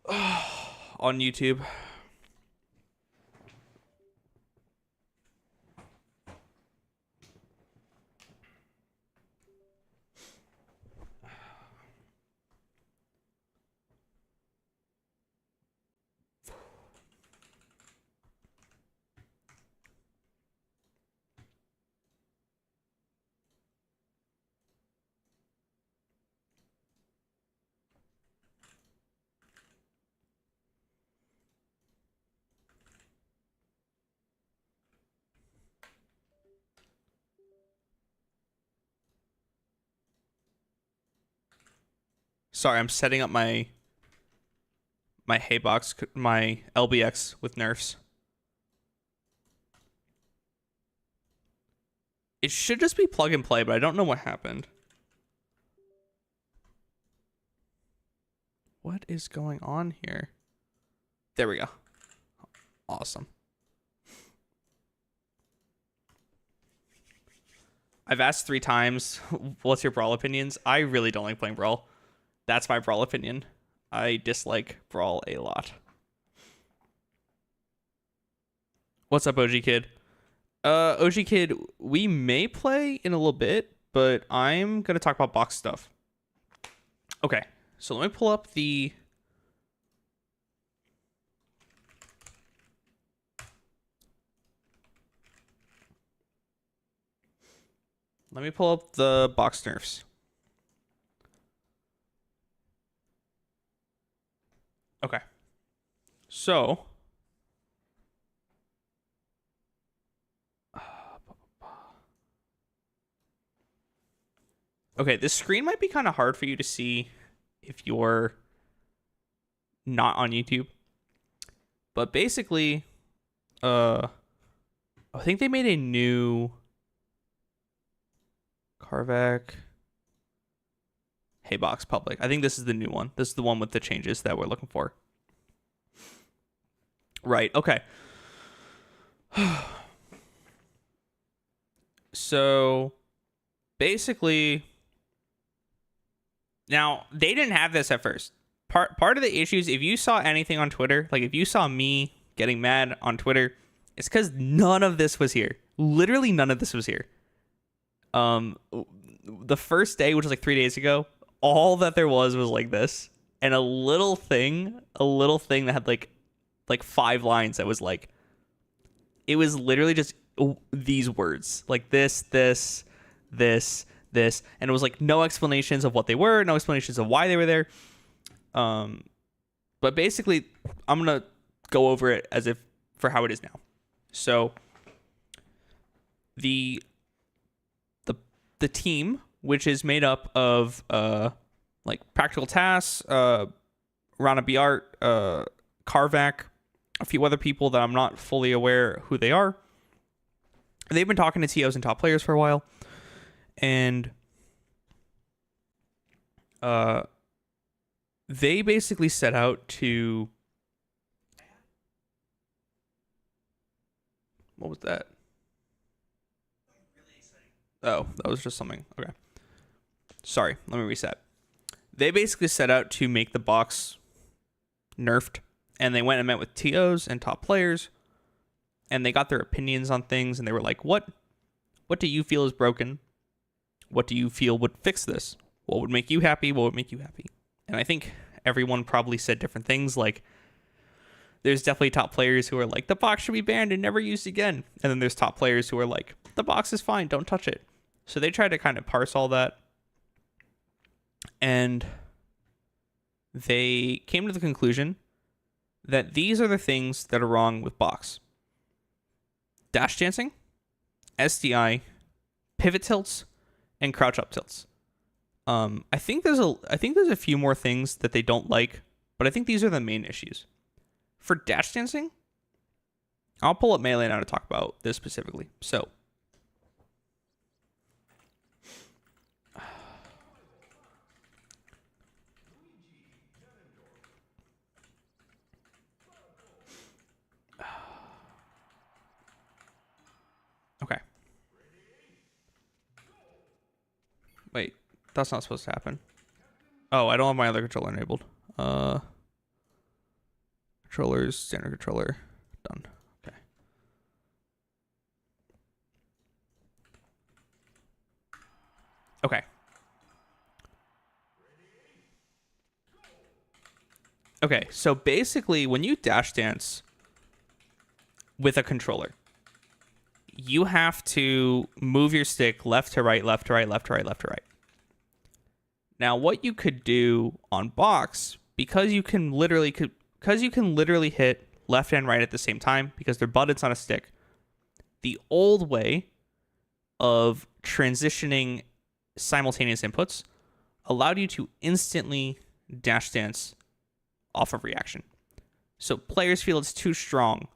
on YouTube. Sorry, I'm setting up my Haybox, my LBX with nerfs. It should just be plug and play, but I don't know what happened. What is going on here? There we go. Awesome. I've asked 3 times, what's your Brawl opinions? I really don't like playing Brawl. That's my Brawl opinion. I dislike Brawl a lot. What's up, OG Kid? OG Kid, we may play in a little bit, but I'm going to talk about box stuff. Okay, so let me pull up the... Let me pull up the box nerfs. Okay. So. Okay, this screen might be kind of hard for you to see if you're not on YouTube. But basically, I think they made a new Carvac Haybox public. I think this is the new one. This is the one with the changes that we're looking for. Right, okay. So basically, now they didn't have this at first. Part of the issues, if you saw anything on Twitter, like if you saw me getting mad on Twitter, it's because none of this was here. Literally none of this was here. The first day, which was like 3 days ago, all that there was like this, and a little thing that had like 5 lines that was like, it was literally just these words, like this, this, and it was like no explanations of what they were, no explanations of why they were there. But basically, I'm gonna go over it as if for how it is now. So the team, which is made up of like Practical Tasks, Rana Biart, Karvak, a few other people that I'm not fully aware who they are. They've been talking to TOs and top players for a while, and they basically set out to... What was that? Oh, that was just something. Okay. Sorry, let me reset. They basically set out to make the box nerfed, and they went and met with TOs and top players, and they got their opinions on things, and they were like, what do you feel is broken? What do you feel would fix this? What would make you happy? What would make you happy? And I think everyone probably said different things. Like, there's definitely top players who are like, the box should be banned and never used again. And then there's top players who are like, the box is fine, don't touch it. So they tried to kind of parse all that. And they came to the conclusion that these are the things that are wrong with box: dash dancing, SDI, pivot tilts, and crouch up tilts. I think there's a few more things that they don't like, but I think these are the main issues. For dash dancing, I'll pull up Melee now to talk about this specifically. So, okay. Wait, that's not supposed to happen. Oh, I don't have my other controller enabled. Controllers, standard controller, done. Okay. Okay. Okay, so basically when you dash dance with a controller, you have to move your stick left to right, left to right, left to right, left to right. Now, what you could do on box, because you can literally hit left and right at the same time because they're buttons on a stick. The old way of transitioning simultaneous inputs allowed you to instantly dash dance off of reaction. So players feel it's too strong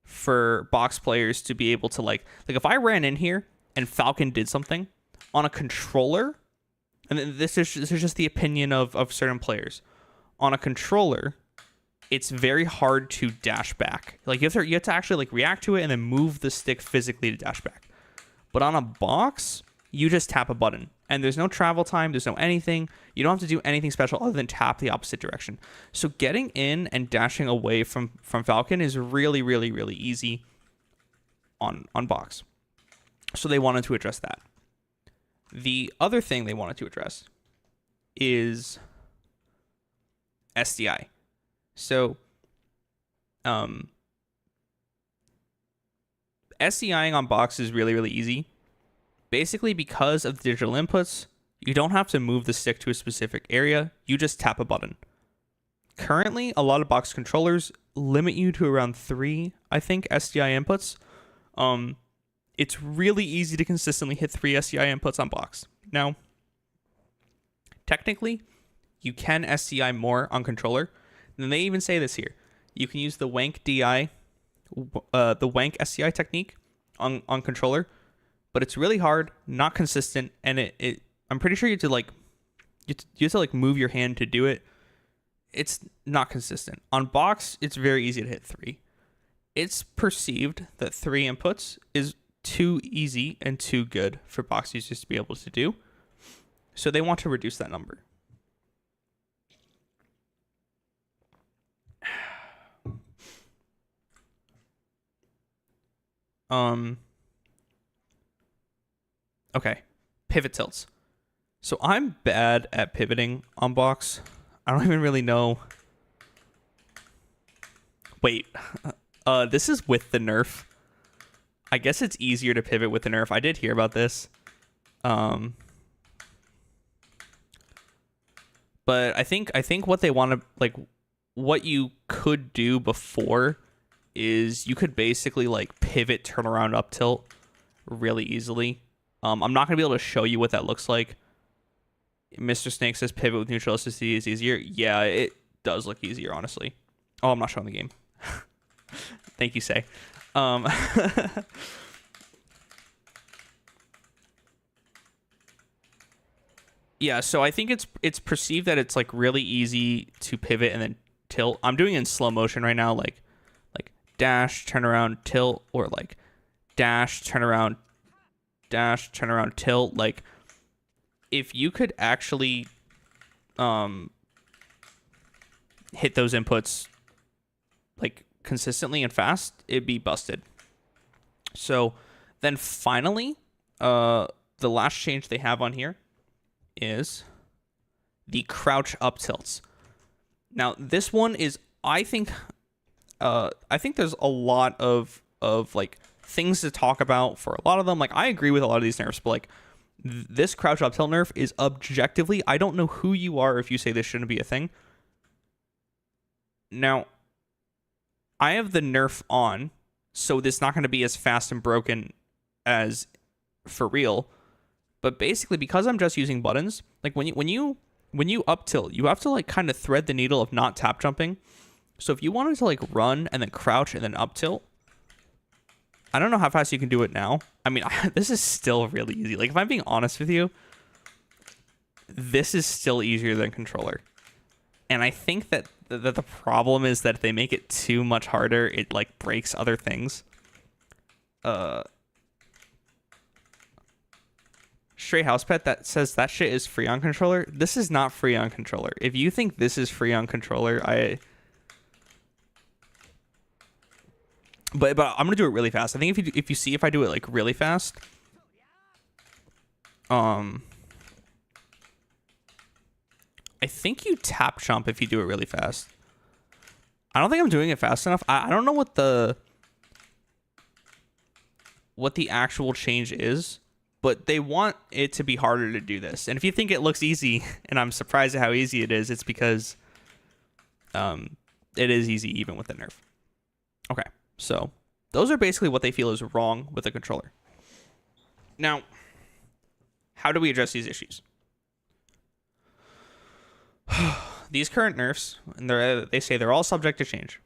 for box players to be able to like if I ran in here and Falcon did something on a controller, and this is just the opinion of certain players, on a controller, it's very hard to dash back. Like you have to actually like react to it and then move the stick physically to dash back. But on a box, you just tap a button and there's no travel time, there's no anything. You don't have to do anything special other than tap the opposite direction. So getting in and dashing away from Falcon is really, really, really easy on box. So they wanted to address that. The other thing they wanted to address is SDI. So, SDIing on box is really, really easy. Basically, because of the digital inputs, you don't have to move the stick to a specific area. You just tap a button. Currently, a lot of box controllers limit you to around 3, I think, SDI inputs. It's really easy to consistently hit 3 SDI inputs on box. Now, technically, you can SDI more on controller. And they even say this here. You can use the wank DI, the wank SDI technique on controller, but it's really hard, not consistent, and I'm pretty sure you have to move your hand to do it. It's not consistent. On box, it's very easy to hit 3. It's perceived that 3 inputs is too easy and too good for box users to be able to do. So they want to reduce that number. Okay, pivot tilts. So I'm bad at pivoting on box. I don't even really know. Wait, this is with the nerf. I guess it's easier to pivot with the nerf. I did hear about this. But I think what they want to, like, what you could do before is you could basically like pivot, turn around, up tilt really easily. I'm not gonna be able to show you what that looks like. Mr. Snake says pivot with neutral SSD is easier. Yeah, it does look easier, honestly. Oh, I'm not showing the game. Thank you, Say. Yeah, so I think it's perceived that it's like really easy to pivot and then tilt. I'm doing it in slow motion right now, like dash, turn around, tilt, or like dash, turn around, tilt. Like if you could actually hit those inputs like consistently and fast, it'd be busted. So then finally, the last change they have on here is the crouch up tilts. Now this one is, I think there's a lot of like things to talk about for a lot of them. Like I agree with a lot of these nerfs, but like this crouch up tilt nerf is objectively, I don't know who you are if you say this shouldn't be a thing. Now I have the nerf on, so this is not going to be as fast and broken as for real. But basically, because I'm just using buttons, like when you up tilt, you have to like kind of thread the needle of not tap jumping. So if you wanted to like run and then crouch and then up tilt, I don't know how fast you can do it now. I mean, this is still really easy. Like if I'm being honest with you, this is still easier than controller. And I think that the problem is that if they make it too much harder, it like breaks other things. Stray House Pet that says that shit is free on controller. This is not free on controller. If you think this is free on controller, but I'm gonna do it really fast. I think if you see if I do it like really fast, I think you tap jump if you do it really fast. I don't think I'm doing it fast enough. I don't know what the actual change is, but they want it to be harder to do this. And if you think it looks easy, and I'm surprised at how easy it is, it's because it is easy even with the nerf. Okay, so those are basically what they feel is wrong with the controller. Now, how do we address these issues? These current nerfs, and they say they're all subject to change.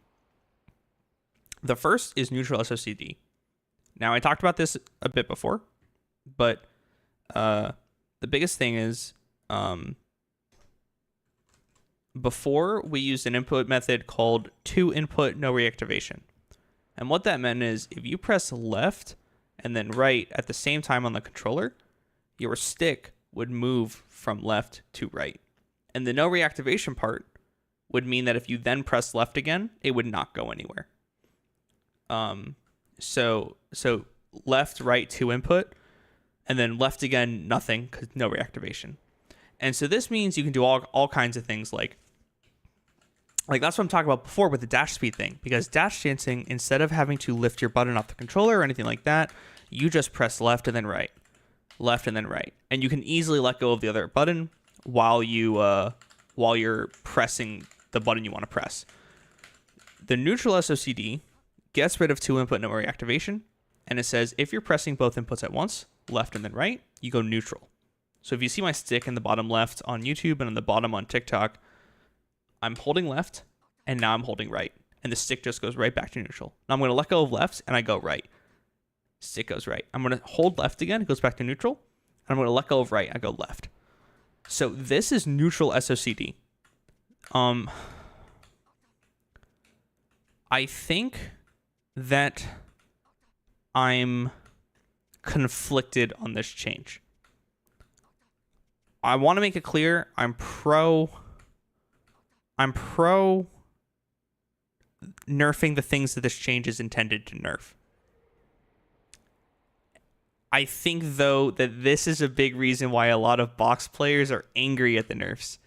The first is neutral SOCD. Now, I talked about this a bit before, but the biggest thing is before we used an input method called to input no reactivation. And what that meant is if you press left and then right at the same time on the controller, your stick would move from left to right. And the no reactivation part would mean that if you then press left again, it would not go anywhere. So left, right, to input, and then left again, nothing, because no reactivation. And so this means you can do all kinds of things like that's what I'm talking about before with the dash speed thing, because dash dancing, instead of having to lift your button off the controller or anything like that, you just press left and then right, left and then right. And you can easily let go of the other button while you're pressing the button you want to press. The neutral SOCD gets rid of to input no reactivation, and it says if you're pressing both inputs at once, left and then right, you go neutral. So if you see my stick in the bottom left on YouTube and in the bottom on TikTok, I'm holding left and now I'm holding right, and the stick just goes right back to neutral. Now I'm going to let go of left and I go right. Stick goes right. I'm going to hold left again, it goes back to neutral, and I'm going to let go of right, I go left. So this is neutral SOCD. I think that I'm conflicted on this change. I want to make it clear I'm pro nerfing the things that this change is intended to nerf. I think, though, that this is a big reason why a lot of box players are angry at the nerfs,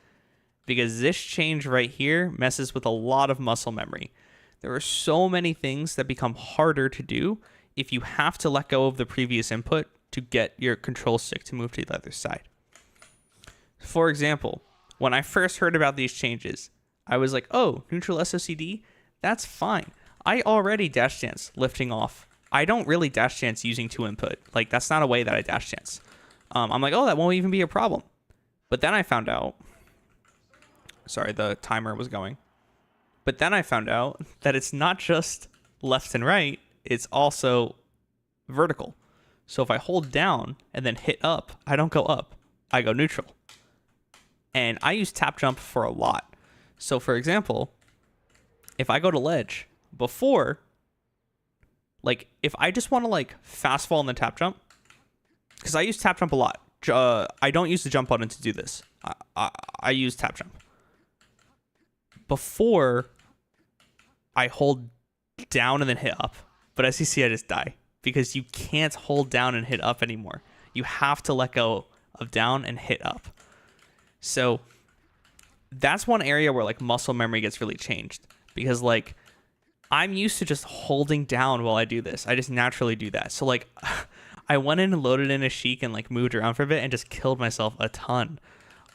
because this change right here messes with a lot of muscle memory. There are so many things that become harder to do if you have to let go of the previous input to get your control stick to move to the other side. For example, when I first heard about these changes, I was like, oh, neutral SOCD? That's fine. I already dash dance lifting off. I don't really dash dance using 2 input. Like, that's not a way that I dash dance. I'm like, oh, that won't even be a problem. But then I found out, sorry, the timer was going. But then I found out that it's not just left and right, it's also vertical. So if I hold down and then hit up, I don't go up, I go neutral. And I use tap jump for a lot. So for example, if I go to ledge before, like if I just want to like fast fall and then tap jump, because I use tap jump a lot. I don't use the jump button to do this. I use tap jump. Before, I hold down and then hit up. But as you see, I just die. Because you can't hold down and hit up anymore. You have to let go of down and hit up. So that's one area where like muscle memory gets really changed. Because like I'm used to just holding down while I do this. I just naturally do that. So like I went in and loaded in a Sheik and like moved around for a bit and just killed myself a ton.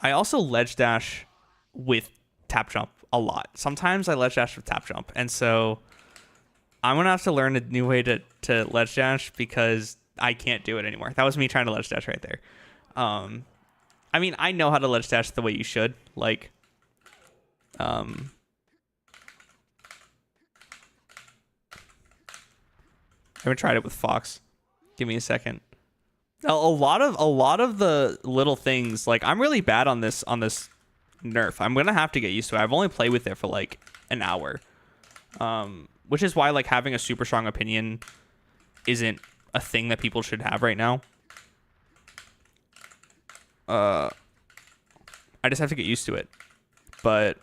I also ledge dash with tap jump a lot. Sometimes I ledge dash with tap jump. And so I'm going to have to learn a new way to ledge dash because I can't do it anymore. That was me trying to ledge dash right there. I mean, I know how to ledge dash the way you should. Like, I haven't tried it with Fox. Give me a second. A lot of the little things, like I'm really bad on this nerf. I'm gonna have to get used to it. I've only played with it for like an hour, which is why like having a super strong opinion isn't a thing that people should have right now. I just have to get used to it, but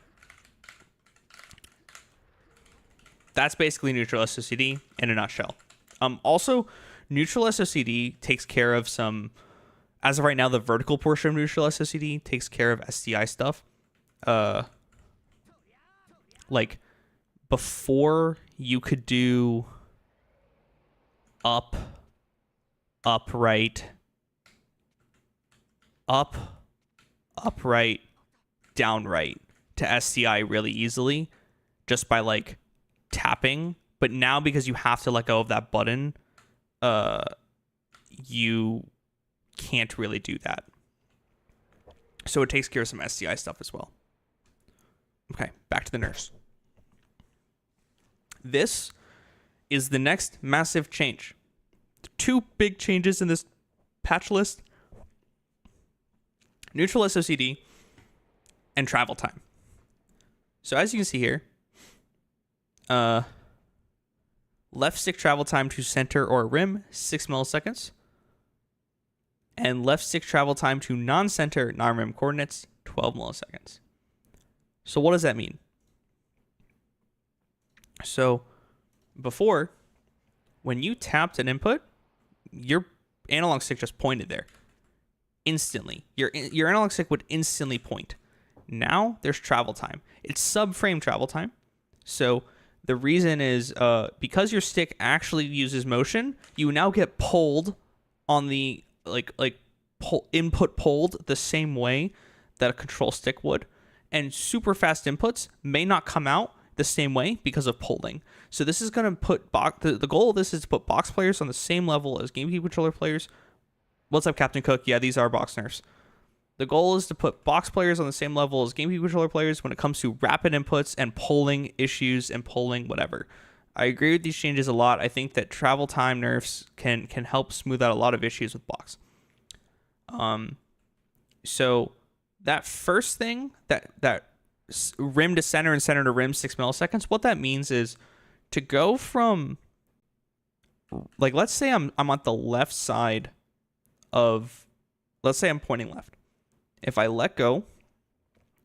that's basically neutral SOCD in a nutshell. Also, neutral SOCD takes care of some, as of right now, the vertical portion of neutral SOCD takes care of SDI stuff. Like before you could do up, right, right, down, right to SDI really easily just by like tapping. But now because you have to let go of that button, you can't really do that. So it takes care of some SDI stuff as well. Okay, back to the nerfs. This is the next massive change. Two big changes in this patch list: neutral SOCD and travel time. So as you can see here, left stick travel time to center or rim, 6 milliseconds. And left stick travel time to non-center, non-rim coordinates, 12 milliseconds. So what does that mean? So before, when you tapped an input, your analog stick just pointed there instantly. Your analog stick would instantly point. Now there's travel time. It's sub-frame travel time. So the reason is because your stick actually uses motion, you now get pulled on the input pulled the same way that a control stick would, and super fast inputs may not come out the same way because of pulling. So this is going to put the goal of this is to put box players on the same level as GameCube controller players. What's up, Captain Cook? Yeah, these are box nerfs. The goal is to put box players on the same level as GameCube controller players when it comes to rapid inputs and polling issues and polling whatever. I agree with these changes a lot. I think that travel time nerfs can help smooth out a lot of issues with box. So that first thing, that rim to center and center to rim 6 milliseconds, what that means is to go from, like, let's say I'm on the left side of, let's say I'm pointing left. If I let go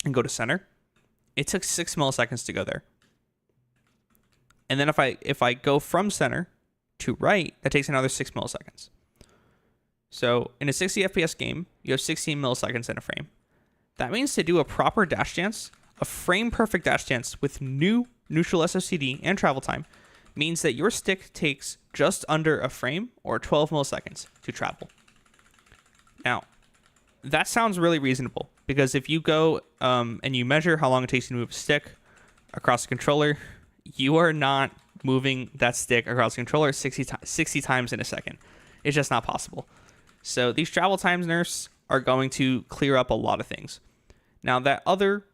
and go to center, it took 6 milliseconds to go there. And then if I go from center to right, that takes another 6 milliseconds. So in a 60 FPS game, you have 16 milliseconds in a frame. That means to do a proper dash dance, a frame perfect dash dance with new neutral SOCD and travel time, means that your stick takes just under a frame or 12 milliseconds to travel. Now, that sounds really reasonable because if you go and you measure how long it takes you to move a stick across the controller, you are not moving that stick across the controller 60 times in a second. It's just not possible. So these travel times nerfs are going to clear up a lot of things. Now, that other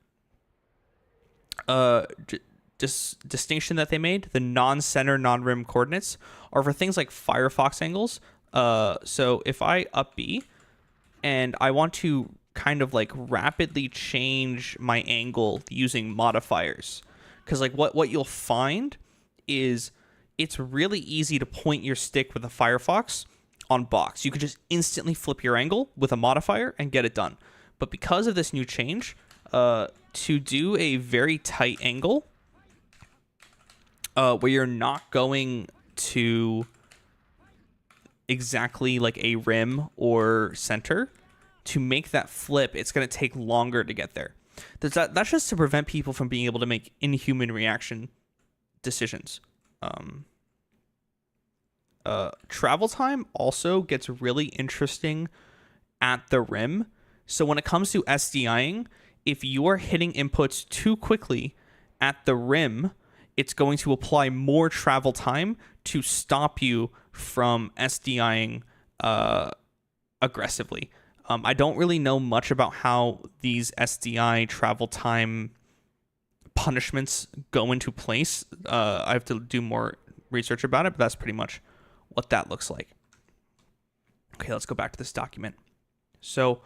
distinction that they made, the non-center, non-rim coordinates, are for things like Firefox angles. So if I up B and I want to kind of like rapidly change my angle using modifiers, because like what you'll find is it's really easy to point your stick with a Firefox on box. You could just instantly flip your angle with a modifier and get it done. But because of this new change, to do a very tight angle, where you're not going to exactly like a rim or center, to make that flip, it's going to take longer to get there. That's just to prevent people from being able to make inhuman reaction decisions. Travel time also gets really interesting at the rim. So when it comes to SDIing, if you are hitting inputs too quickly at the rim, it's going to apply more travel time to stop you from SDIing aggressively. I don't really know much about how these SDI travel time punishments go into place. I have to do more research about it, but that's pretty much what that looks like. Okay, let's go back to this document. So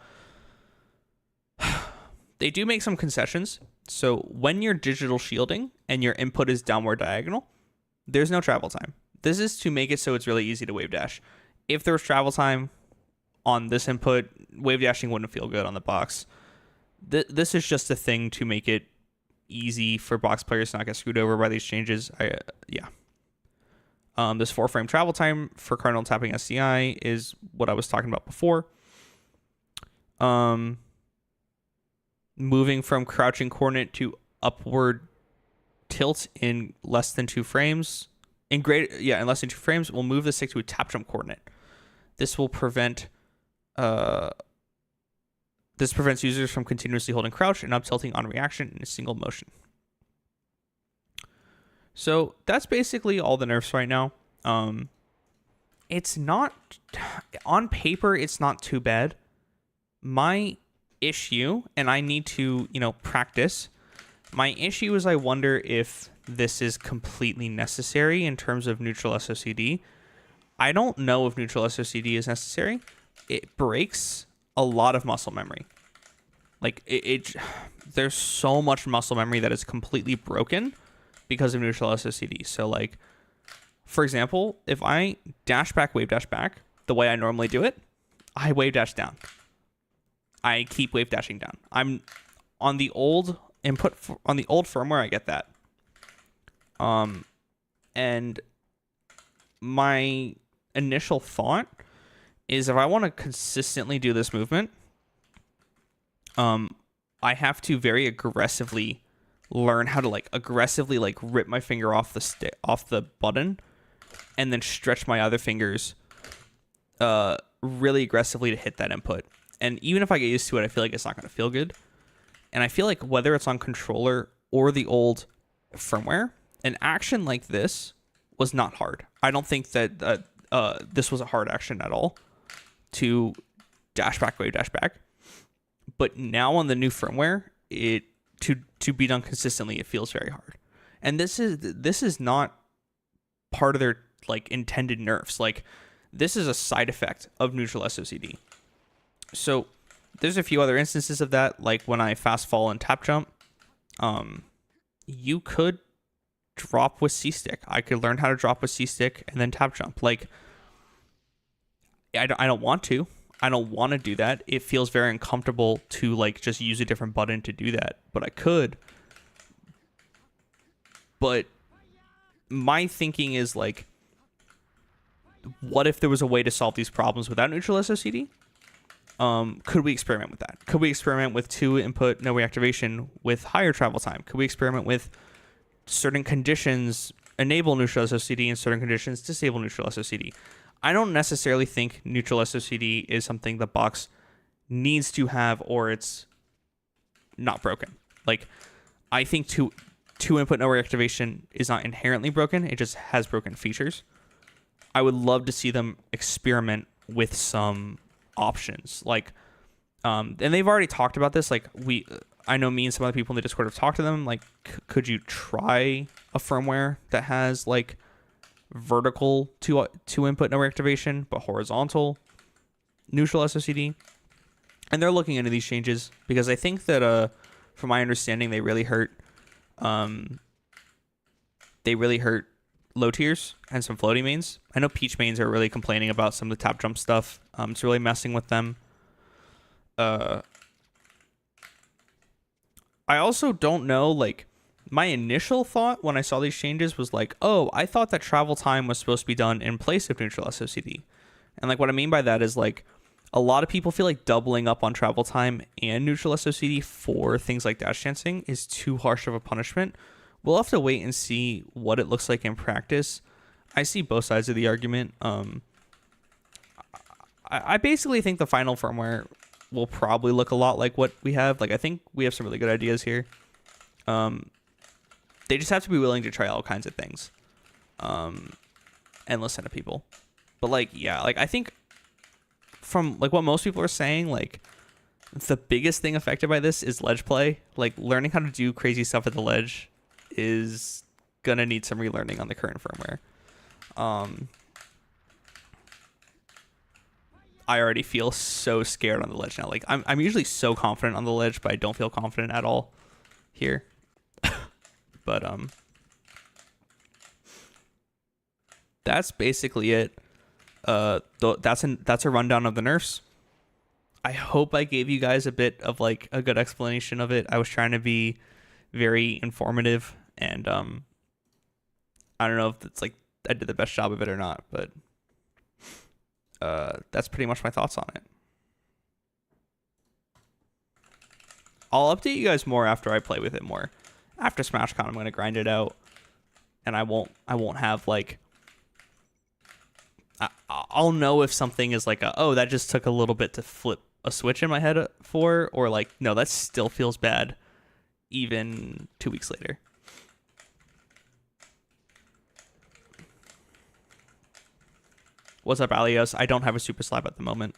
they do make some concessions. So when you're digital shielding and your input is downward diagonal, there's no travel time. This is to make it so it's really easy to wave dash. If there was travel time on this input, wave dashing wouldn't feel good on the box. This is just a thing to make it easy for box players to not get screwed over by these changes. This 4-frame travel time for cardinal tapping SDI is what I was talking about before. Moving from crouching coordinate to upward tilt in less than 2 frames. In less than 2 frames, we'll move the stick to a tap jump coordinate. This will prevent this prevents users from continuously holding crouch and up tilting on reaction in a single motion. So that's basically all the nerfs right now. It's not, on paper, it's not too bad. My issue, and I need to, practice. My issue is I wonder if this is completely necessary in terms of neutral SOCD. I don't know if neutral SOCD is necessary. It breaks a lot of muscle memory. Like there's so much muscle memory that is completely broken because of neutral SOCD. So like, for example, if I dash back, wave dash back, the way I normally do it, I wave dash down. I keep wave dashing down. I'm on the old input on the old firmware. I get that. And my initial thought is if I want to consistently do this movement, I have to very aggressively learn how to aggressively rip my finger off the button, and then stretch my other fingers really aggressively to hit that input. And even if I get used to it, I feel like it's not going to feel good. And I feel like whether it's on controller or the old firmware, an action like this was not hard. I don't think that this was a hard action at all to dash back, wave dash back. But now on the new firmware, to be done consistently, it feels very hard. And this is not part of their intended nerfs. This is a side effect of neutral SOCD. So there's a few other instances of that, like when I fast fall and tap jump. You could drop with C-stick. I could learn how to drop with C-stick and then tap jump. I don't want to. I don't want to do that. It feels very uncomfortable to just use a different button to do that, but I could. But my thinking is what if there was a way to solve these problems without neutral SOCD? Could we experiment with that? Could we experiment with 2 input, no reactivation with higher travel time? Could we experiment with certain conditions enable neutral SOCD and certain conditions disable neutral SOCD? I don't necessarily think neutral SOCD is something the box needs to have or it's not broken. Like, I think two input no reactivation is not inherently broken. It just has broken features. I would love to see them experiment with some options. Like, and they've already talked about this. Like, I know me and some other people in the Discord have talked to them. Like, could you try a firmware that has like vertical two input no reactivation, but horizontal neutral SOCD? And they're looking into these changes because I think that, from my understanding, they really hurt low tiers and some floaty mains. I know Peach mains are really complaining about some of the tap jump stuff. It's really messing with them. I also don't know, like, my initial thought when I saw these changes was like, oh, I thought that travel time was supposed to be done in place of neutral SOCD. And like what I mean by that is like a lot of people feel like doubling up on travel time and neutral SOCD for things like dash dancing is too harsh of a punishment. We'll have to wait and see what it looks like in practice. I see both sides of the argument. I basically think the final firmware will probably look a lot like what we have. Like, I think we have some really good ideas here. They just have to be willing to try all kinds of things, and listen to people. But like, yeah, like I think from like what most people are saying, like the biggest thing affected by this is ledge play. Like learning how to do crazy stuff at the ledge is gonna need some relearning on the current firmware. I already feel so scared on the ledge now. Like I'm usually so confident on the ledge, but I don't feel confident at all here. But that's basically it. That's a rundown of the nerfs. I hope I gave you guys a bit of like a good explanation of it. I was trying to be very informative, and I don't know if it's like I did the best job of it or not, but that's pretty much my thoughts on it. I'll update you guys more after I play with it more. After SmashCon, I'm gonna grind it out, and I won't have like. I'll know if something is like oh, that just took a little bit to flip a switch in my head for, or like no, that still feels bad, even 2 weeks later. What's up, Alios? I don't have a super slab at the moment.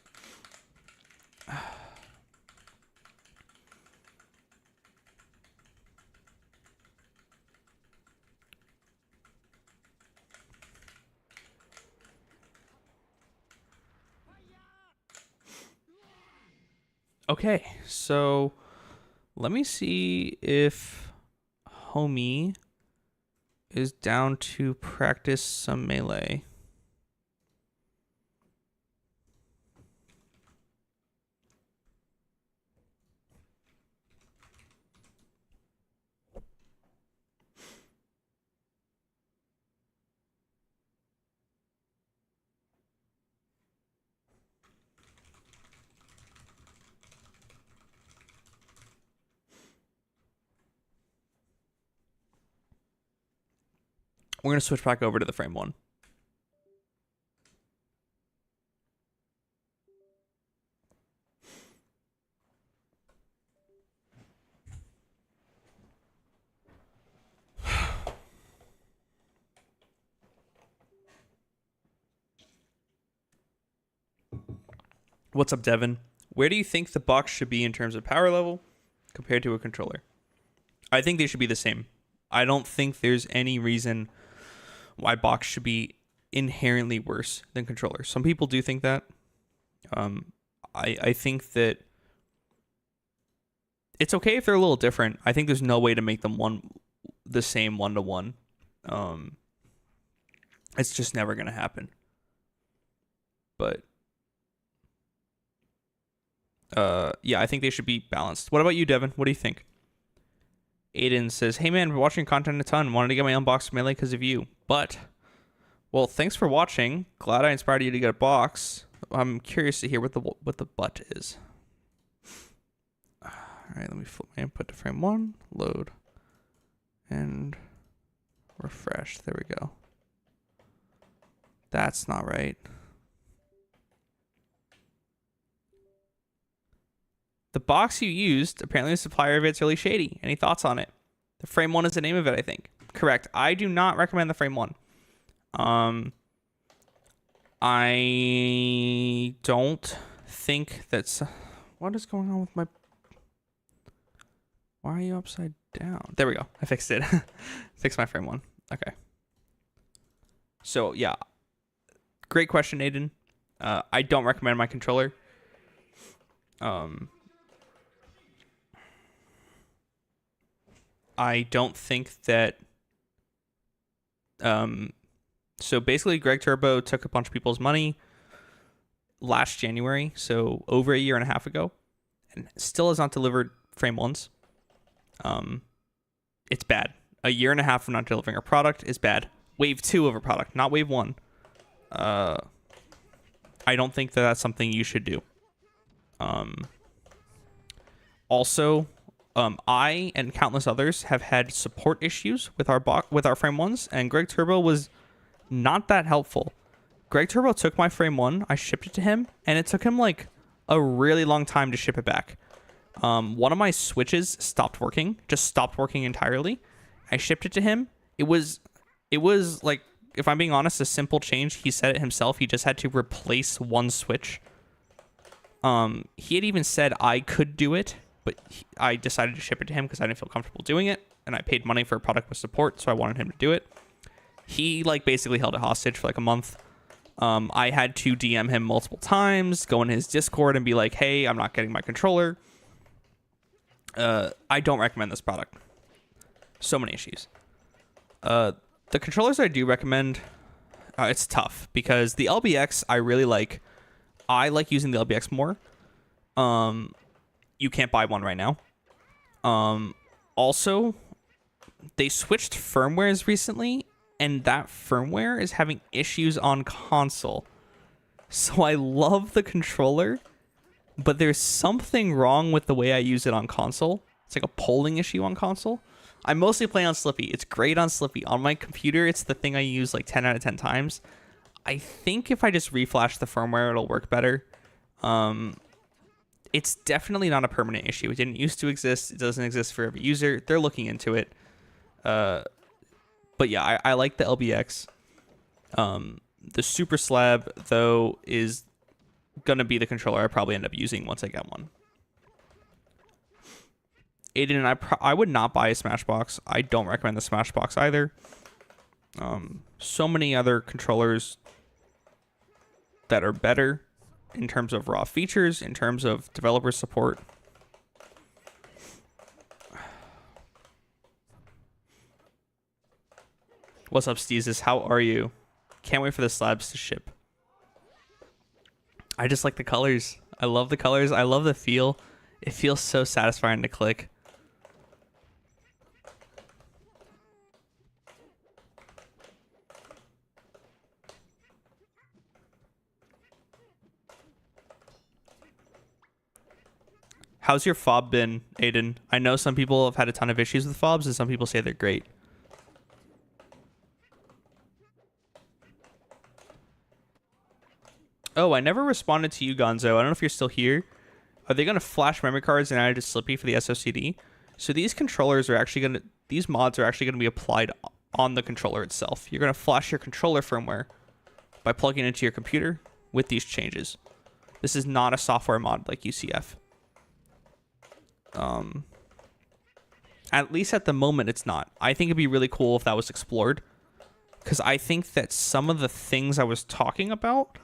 Okay, so let me see if Homie is down to practice some melee. We're going to switch back over to the frame one. What's up, Devin? Where do you think the box should be in terms of power level compared to a controller? I think they should be the same. I don't think there's any reason why box should be inherently worse than controller. Some people do think that. I think that it's okay if they're a little different. I think there's no way to make them the same 1-to-1. It's just never gonna happen. But yeah, I think they should be balanced. What about you, Devin? What do you think? Aiden says, hey man, been watching content a ton. Wanted to get my unboxed melee because of you. But, well, thanks for watching. Glad I inspired you to get a box. I'm curious to hear what the butt is. All right, let me flip my input to frame one. Load. And refresh. There we go. That's not right. The box you used, apparently the supplier of it's really shady. Any thoughts on it? The frame 1 is the name of it, I think. Correct. I do not recommend the frame 1. I don't think that's... What is going on with my... Why are you upside down? There we go. I fixed it. Fixed my frame 1. Okay. So, yeah. Great question, Aiden. I don't recommend my controller. I don't think that... So basically, Greg Turbo took a bunch of people's money last January, so over a year and a half ago, and still has not delivered frame 1s. It's bad. A year and a half of not delivering a product is bad. Wave 2 of a product, not wave 1. I don't think that that's something you should do. Also, I and countless others have had support issues with our frame 1s, and Greg Turbo was not that helpful. Greg Turbo took my frame 1, I shipped it to him, and it took him like a really long time to ship it back. One of my switches stopped working, just stopped working entirely. I shipped it to him. It was like, if I'm being honest, a simple change. He said it himself. He just had to replace one switch. He had even said I could do it, but I decided to ship it to him because I didn't feel comfortable doing it, and I paid money for a product with support, so I wanted him to do it. He like basically held it hostage for like a month. I had to DM him multiple times, go in his Discord and be like, hey, I'm not getting my controller. I don't recommend this product. So many issues. The controllers I do recommend, it's tough because the LBX I really like. I like using the LBX more. You can't buy one right now. Also, they switched firmwares recently, and that firmware is having issues on console. So I love the controller, but there's something wrong with the way I use it on console. It's like a polling issue on console. I mostly play on Slippy. It's great on Slippy. On my computer, it's the thing I use like 10 out of 10 times. I think if I just reflash the firmware, it'll work better. It's definitely not a permanent issue. It didn't used to exist. It doesn't exist for every user. They're looking into it. But yeah, I like the LBX. The Super Slab, though, is going to be the controller I probably end up using once I get one. Aiden and I would not buy a Smashbox. I don't recommend the Smashbox either. So many other controllers that are better in terms of raw features, in terms of developer support. What's up, Steezus? How are you? Can't wait for the slabs to ship. I just like the colors. I love the colors. I love the feel. It feels so satisfying to click. How's your fob been, Aiden? I know some people have had a ton of issues with fobs, and some people say they're great. Oh, I never responded to you, Gonzo. I don't know if you're still here. Are they going to flash memory cards and add it to Slippy for the SOCD? So these controllers are actually going to... These mods are actually going to be applied on the controller itself. You're going to flash your controller firmware by plugging it into your computer with these changes. This is not a software mod like UCF. At least at the moment, it's not. I think it'd be really cool if that was explored. Because I think that some of the things I was talking about,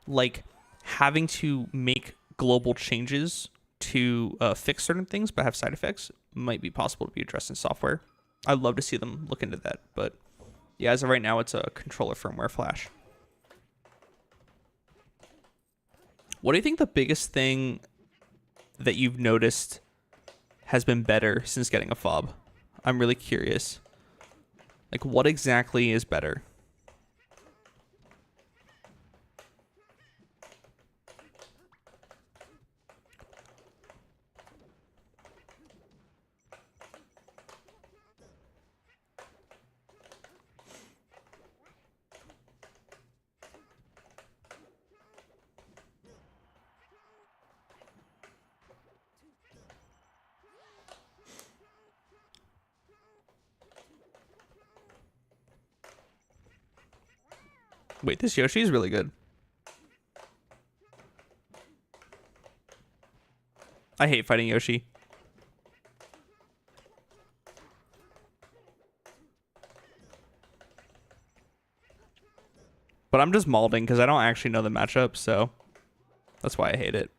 like having to make global changes to fix certain things but have side effects, might be possible to be addressed in software. I'd love to see them look into that. But yeah, as of right now, it's a controller firmware flash. What do you think the biggest thing that you've noticed has been better since getting a fob? I'm really curious. Like, what exactly is better? Wait, this Yoshi is really good. I hate fighting Yoshi. But I'm just malding because I don't actually know the matchup, so that's why I hate it.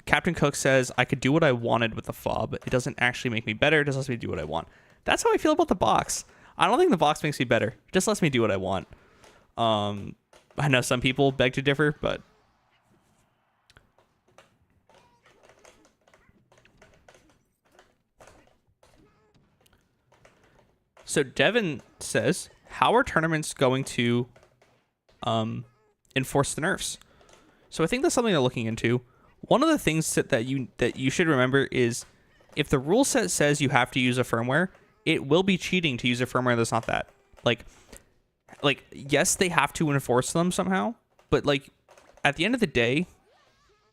Captain Cook says, I could do what I wanted with the fob. It doesn't actually make me better. It just lets me do what I want. That's how I feel about the box. I don't think the box makes me better. It just lets me do what I want. I know some people beg to differ, but... So Devin says, how are tournaments going to enforce the nerfs? So I think that's something they're looking into. One of the things that you should remember is if the rule set says you have to use a firmware, it will be cheating to use a firmware that's not that. Like yes, they have to enforce them somehow, but like at the end of the day,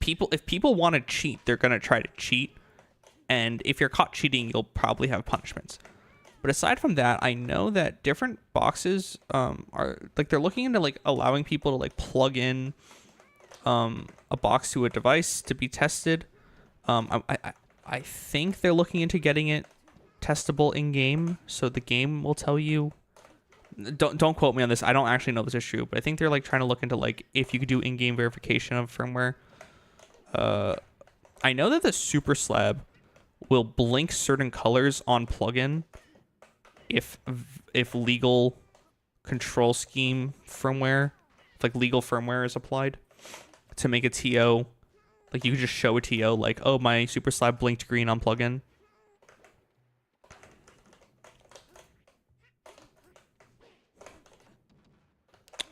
if people want to cheat, they're going to try to cheat. And if you're caught cheating, you'll probably have punishments. But aside from that, I know that different boxes are like they're looking into like allowing people to like plug in a box to a device to be tested. I think they're looking into getting it testable in game, so the game will tell you. Don't quote me on this. I don't actually know this is true, but I think they're like trying to look into like if you could do in-game verification of firmware. I know that the Super Slab will blink certain colors on plugin if legal control scheme firmware, like legal firmware is applied to make a TO. Like you could just show a TO like, oh, my Super Slab blinked green on plugin.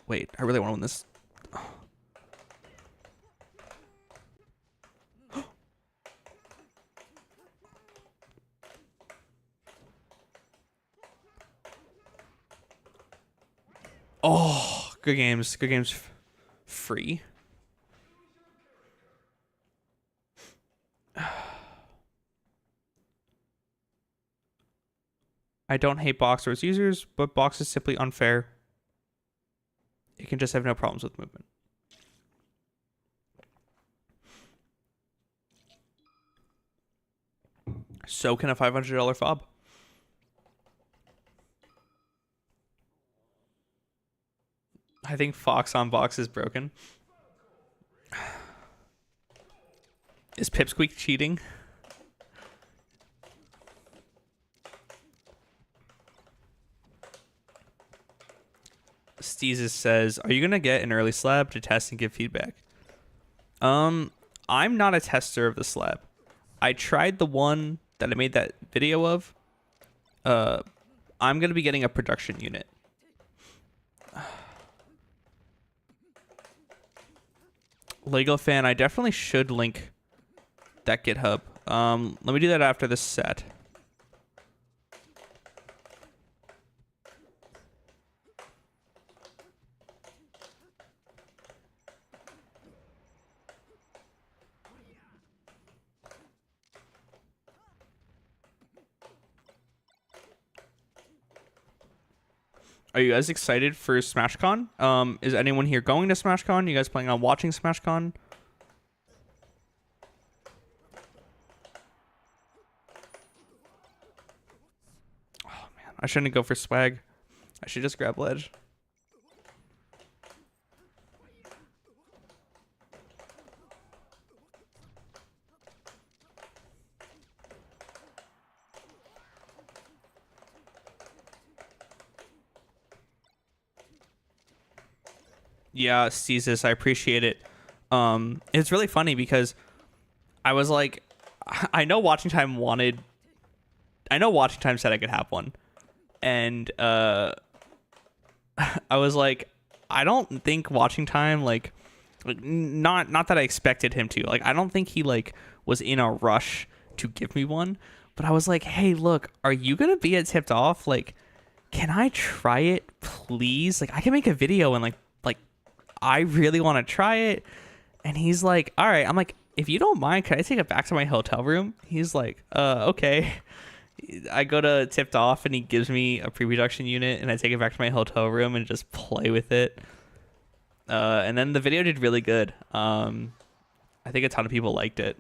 Wait, I really want to win this. Oh, good games. Good games. Free. I don't hate box or its users, but box is simply unfair. It can just have no problems with movement. So can a $500 fob. I think Fox on box is broken. Is Pipsqueak cheating? Steezus says, are you going to get an early slab to test and give feedback? I'm not a tester of the slab. I tried the one that I made that video of. I'm going to be getting a production unit. Lego fan, I definitely should link that GitHub. Let me do that after this set. Are you guys excited for SmashCon? Is anyone here going to SmashCon? You guys planning on watching SmashCon? Oh man, I shouldn't go for swag. I should just grab ledge. Yeah, Steezus, I appreciate it. It's really funny because I was like, I know Watching Time said I could have one. And I was like, I don't think Watching Time, like not that I expected him to. Like, I don't think he like was in a rush to give me one. But I was like, hey, look, are you going to be at Tipped Off? Like, can I try it, please? Like, I can make a video and like I really want to try it. And he's like, all right. I'm like, if you don't mind, can I take it back to my hotel room? He's like, okay. I go to tipped off and he gives me a pre-production unit and I take it back to my hotel room and just play with it. And then the video did really good. I think a ton of people liked it.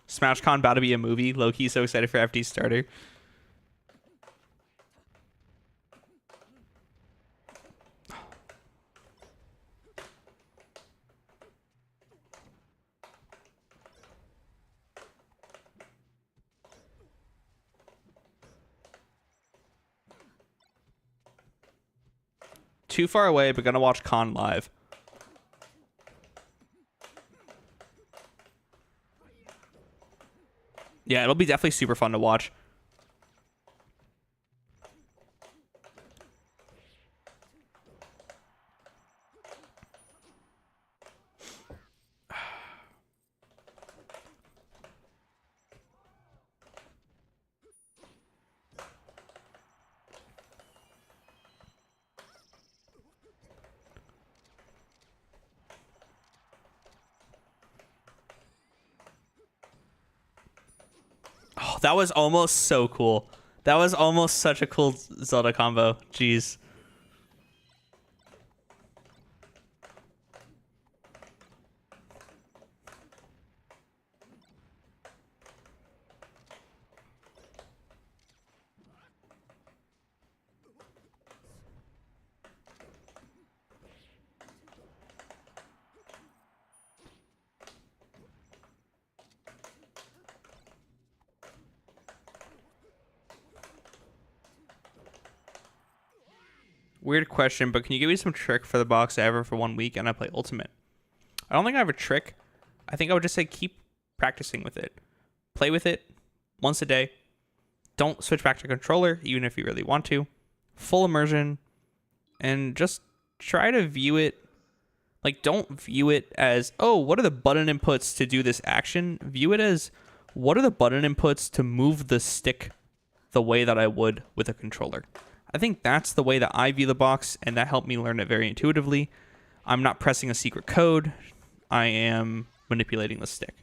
SmashCon about to be a movie. Low-key so excited for FD starter. Too far away, but gonna watch Con live. Yeah, it'll be definitely super fun to watch. Oh, that was almost so cool. That was almost such a cool Zelda combo. Jeez. Weird question, but can you give me some trick for the box ever for 1 week and I play Ultimate? I don't think I have a trick. I think I would just say keep practicing with it. Play with it once a day. Don't switch back to controller, even if you really want to. Full immersion. And just try to view it. Like, don't view it as, oh, what are the button inputs to do this action? View it as, what are the button inputs to move the stick the way that I would with a controller? I think that's the way that I view the box, and that helped me learn it very intuitively. I'm not pressing a secret code. I am manipulating the stick.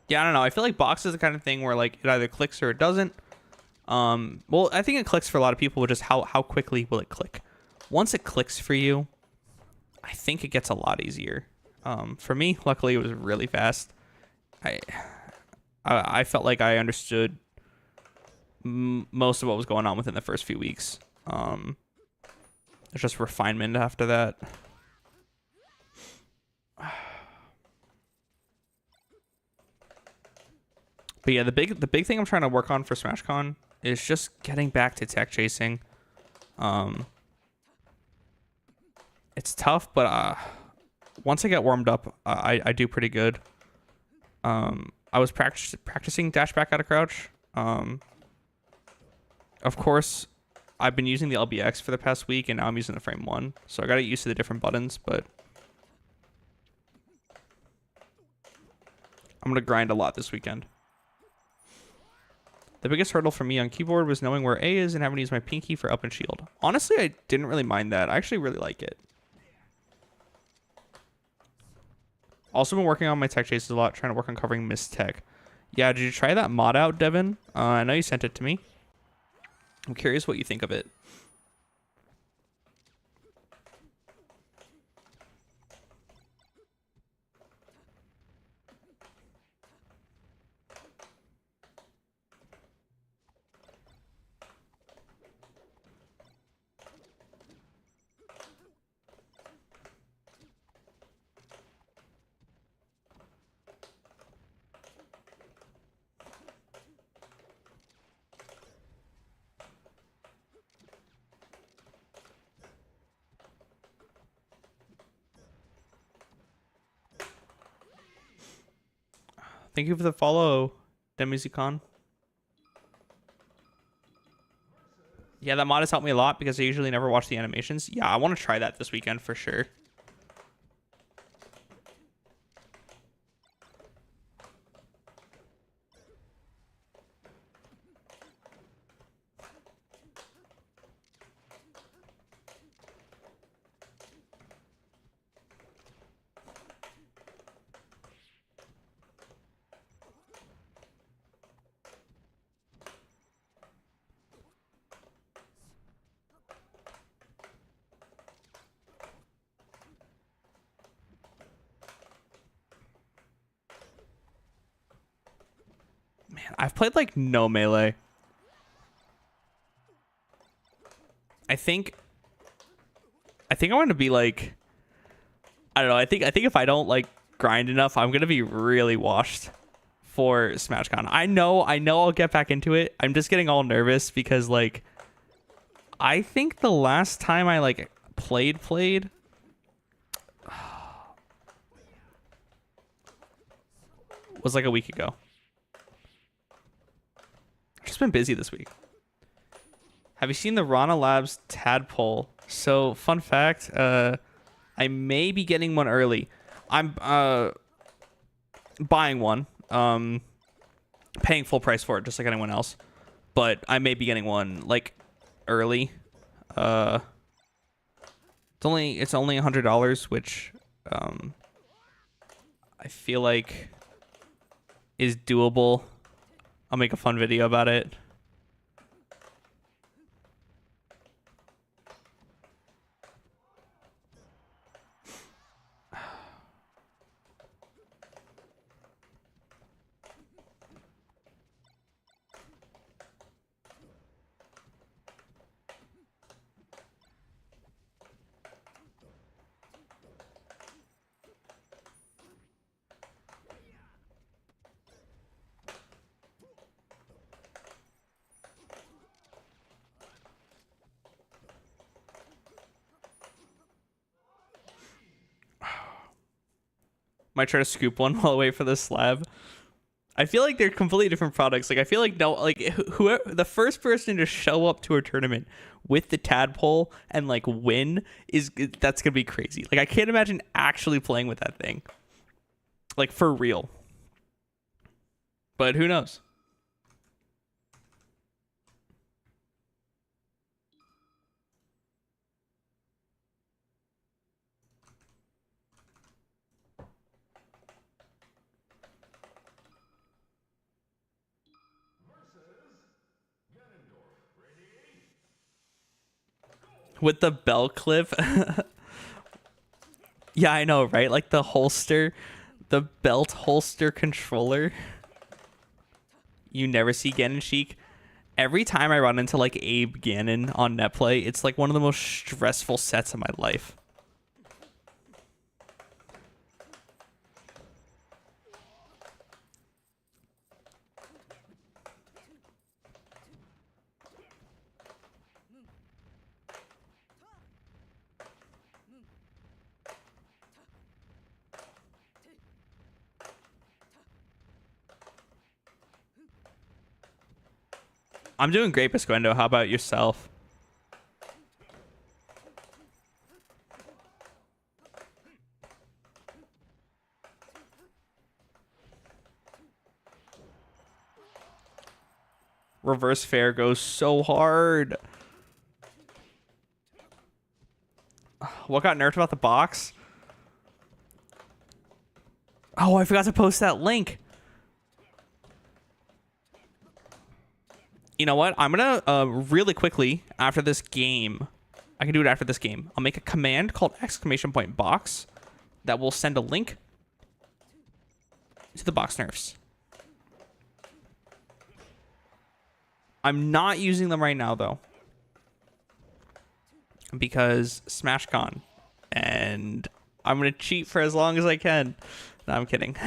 Yeah, I don't know. I feel like box is the kind of thing where like it either clicks or it doesn't. Well, I think it clicks for a lot of people, which is how quickly will it click. Once it clicks for you, I think it gets a lot easier. For me, luckily, it was really fast. I felt like I understood most of what was going on within the first few weeks. It's just refinement after that. But yeah, the big thing I'm trying to work on for SmashCon is just getting back to tech chasing. It's tough, but once I get warmed up, I do pretty good. I was practicing dash back out of crouch. Of course, I've been using the LBX for the past week, and now I'm using the frame 1. So I got to get used to the different buttons, but I'm going to grind a lot this weekend. The biggest hurdle for me on keyboard was knowing where A is and having to use my pinky for up and shield. Honestly, I didn't really mind that. I actually really like it. Also been working on my tech chases a lot, trying to work on covering missed tech. Yeah, did you try that mod out, Devin? I know you sent it to me. I'm curious what you think of it. Thank you for the follow, Demusicon. Yeah, that mod has helped me a lot because I usually never watch the animations. Yeah, I want to try that this weekend for sure. Man, I've played like no melee. I think I'm gonna be like, I don't know. I think if I don't like grind enough, I'm gonna be really washed for SmashCon. I know I'll get back into it. I'm just getting all nervous because like I think the last time I like played was like a week ago. I've just been busy this week. Have you seen the Rana Labs tadpole? So fun fact, I may be getting one early. I'm buying one. Paying full price for it just like anyone else. But I may be getting one like early. It's only $100, which I feel like is doable. I'll make a fun video about it. Might try to scoop one while I wait for the slab. I feel like they're completely different products. Like I feel like whoever the first person to show up to a tournament with the tadpole and like win that's gonna be crazy. Like I can't imagine actually playing with that thing, like for real. But who knows? With the bell clip. Yeah, I know, right? Like the holster, the belt holster controller. You never see Ganon Sheik. Every time I run into like Abe Ganon on netplay, it's like one of the most stressful sets of my life. I'm doing great, Pasquendo. How about yourself? Reverse fair goes so hard. What got nerfed about the box? Oh, I forgot to post that link. You know what? I'm gonna really quickly after this game. I can do it after this game. I'll make a command called !box that will send a link to the box nerfs. I'm not using them right now though, because SmashCon, and I'm gonna cheat for as long as I can. No, I'm kidding.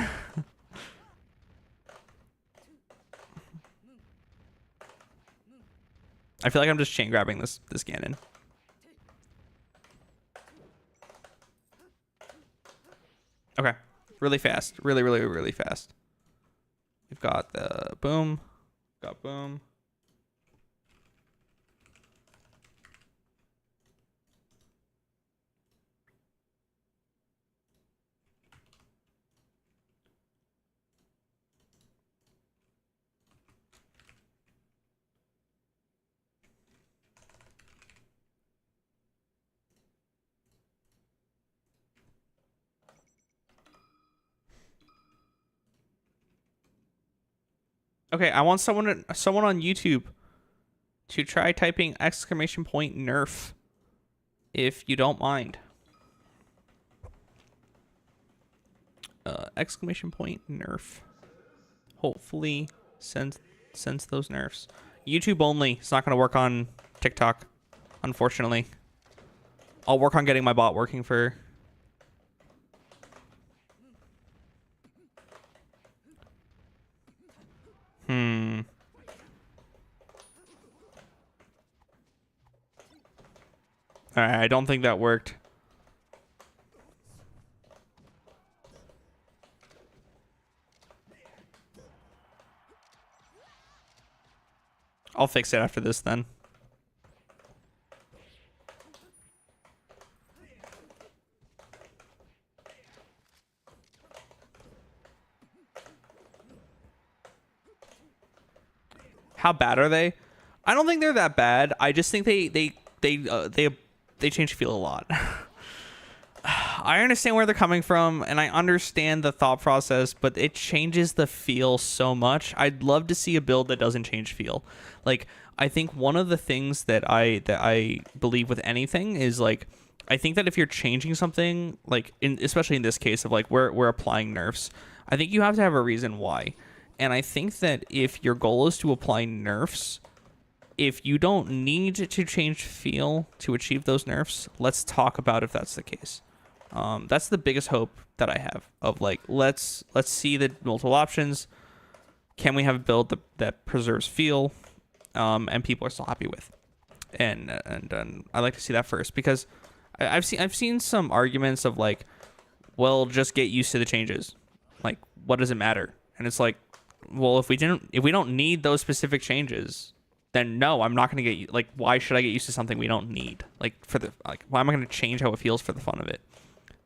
I feel like I'm just chain grabbing this Ganon. Okay, really fast, really fast. got the boom. Got boom. Okay, I want someone on YouTube to try typing exclamation point nerf, if you don't mind. Exclamation point nerf. Hopefully sends those nerfs. YouTube only. It's not gonna work on TikTok, unfortunately. I'll work on getting my bot working for. Alright, I don't think that worked. I'll fix it after this then. How bad are they? I don't think they're that bad. I just think they change feel a lot. I understand where they're coming from, and I understand the thought process, but it changes the feel so much. I'd love to see a build that doesn't change feel. Like, I think one of the things that I believe with anything is, like, I think that if you're changing something, like, especially in this case of, like, we're applying nerfs, I think you have to have a reason why. And I think that if your goal is to apply nerfs, if you don't need to change feel to achieve those nerfs, let's talk about if that's the case. That's the biggest hope that I have of, like, let's see the multiple options. Can we have a build that preserves feel, and people are still happy with? And I like to see that first, because I've seen some arguments of, like, well, just get used to the changes. Like, what does it matter? And it's like, well, if we don't need those specific changes, then no, I'm not going to get, like, why should I get used to something we don't need? Like, why am I going to change how it feels for the fun of it?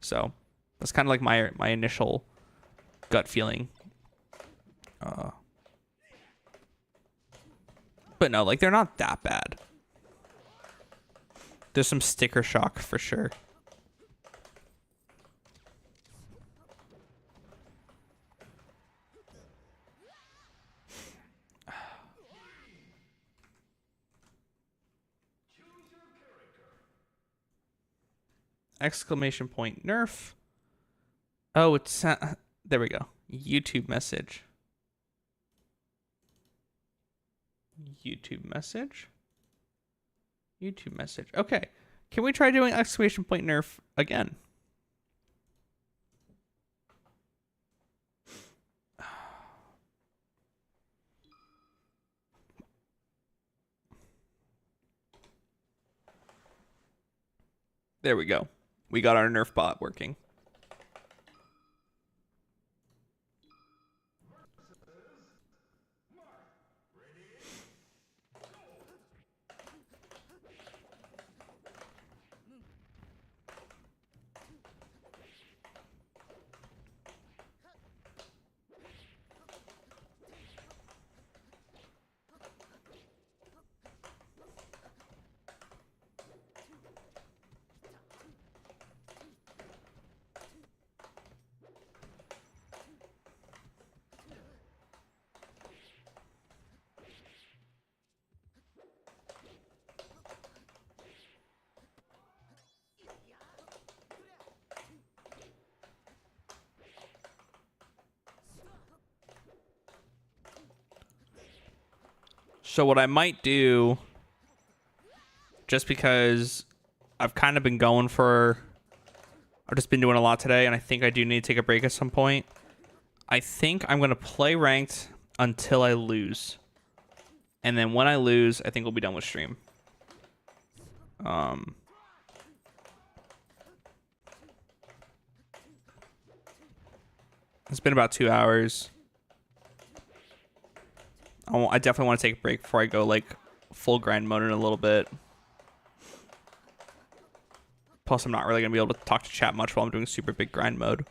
So that's kind of like my initial gut feeling. But no, like, they're not that bad. There's some sticker shock for sure. Exclamation point nerf. Oh, it's there we go. YouTube message. YouTube message. YouTube message. Okay. Can we try doing exclamation point nerf again? There we go. We got our nerf bot working. So what I might do, just because I've kind of been going for, I've just been doing a lot today, and I think I do need to take a break at some point. I think I'm going to play ranked until I lose. And then when I lose, I think we'll be done with stream. It's been about 2 hours. I definitely want to take a break before I go like full grind mode in a little bit. Plus, I'm not really gonna be able to talk to chat much while I'm doing super big grind mode.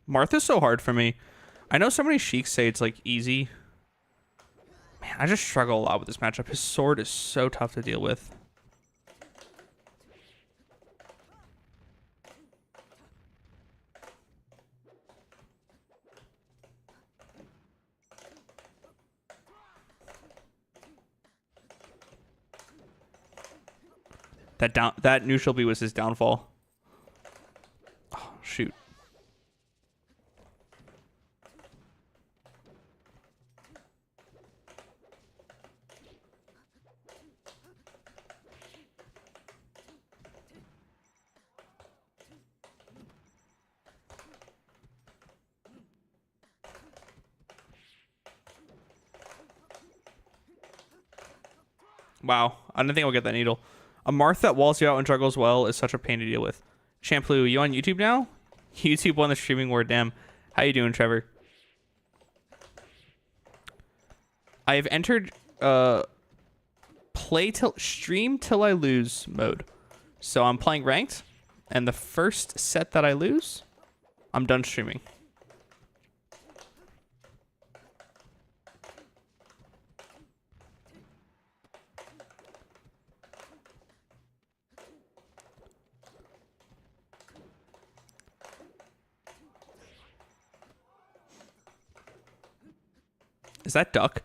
Martha's so hard for me. I know so many Sheiks say it's like easy. Man, I just struggle a lot with this matchup. His sword is so tough to deal with. That neutral B was his downfall. Oh, shoot. Wow, I didn't think I would get that needle. A Marth that walls you out and juggles well is such a pain to deal with. Shampoo, you on YouTube now? YouTube won the streaming war, damn. How you doing, Trevor? I have entered stream till I lose mode. So I'm playing ranked, and the first set that I lose, I'm done streaming. Is that duck?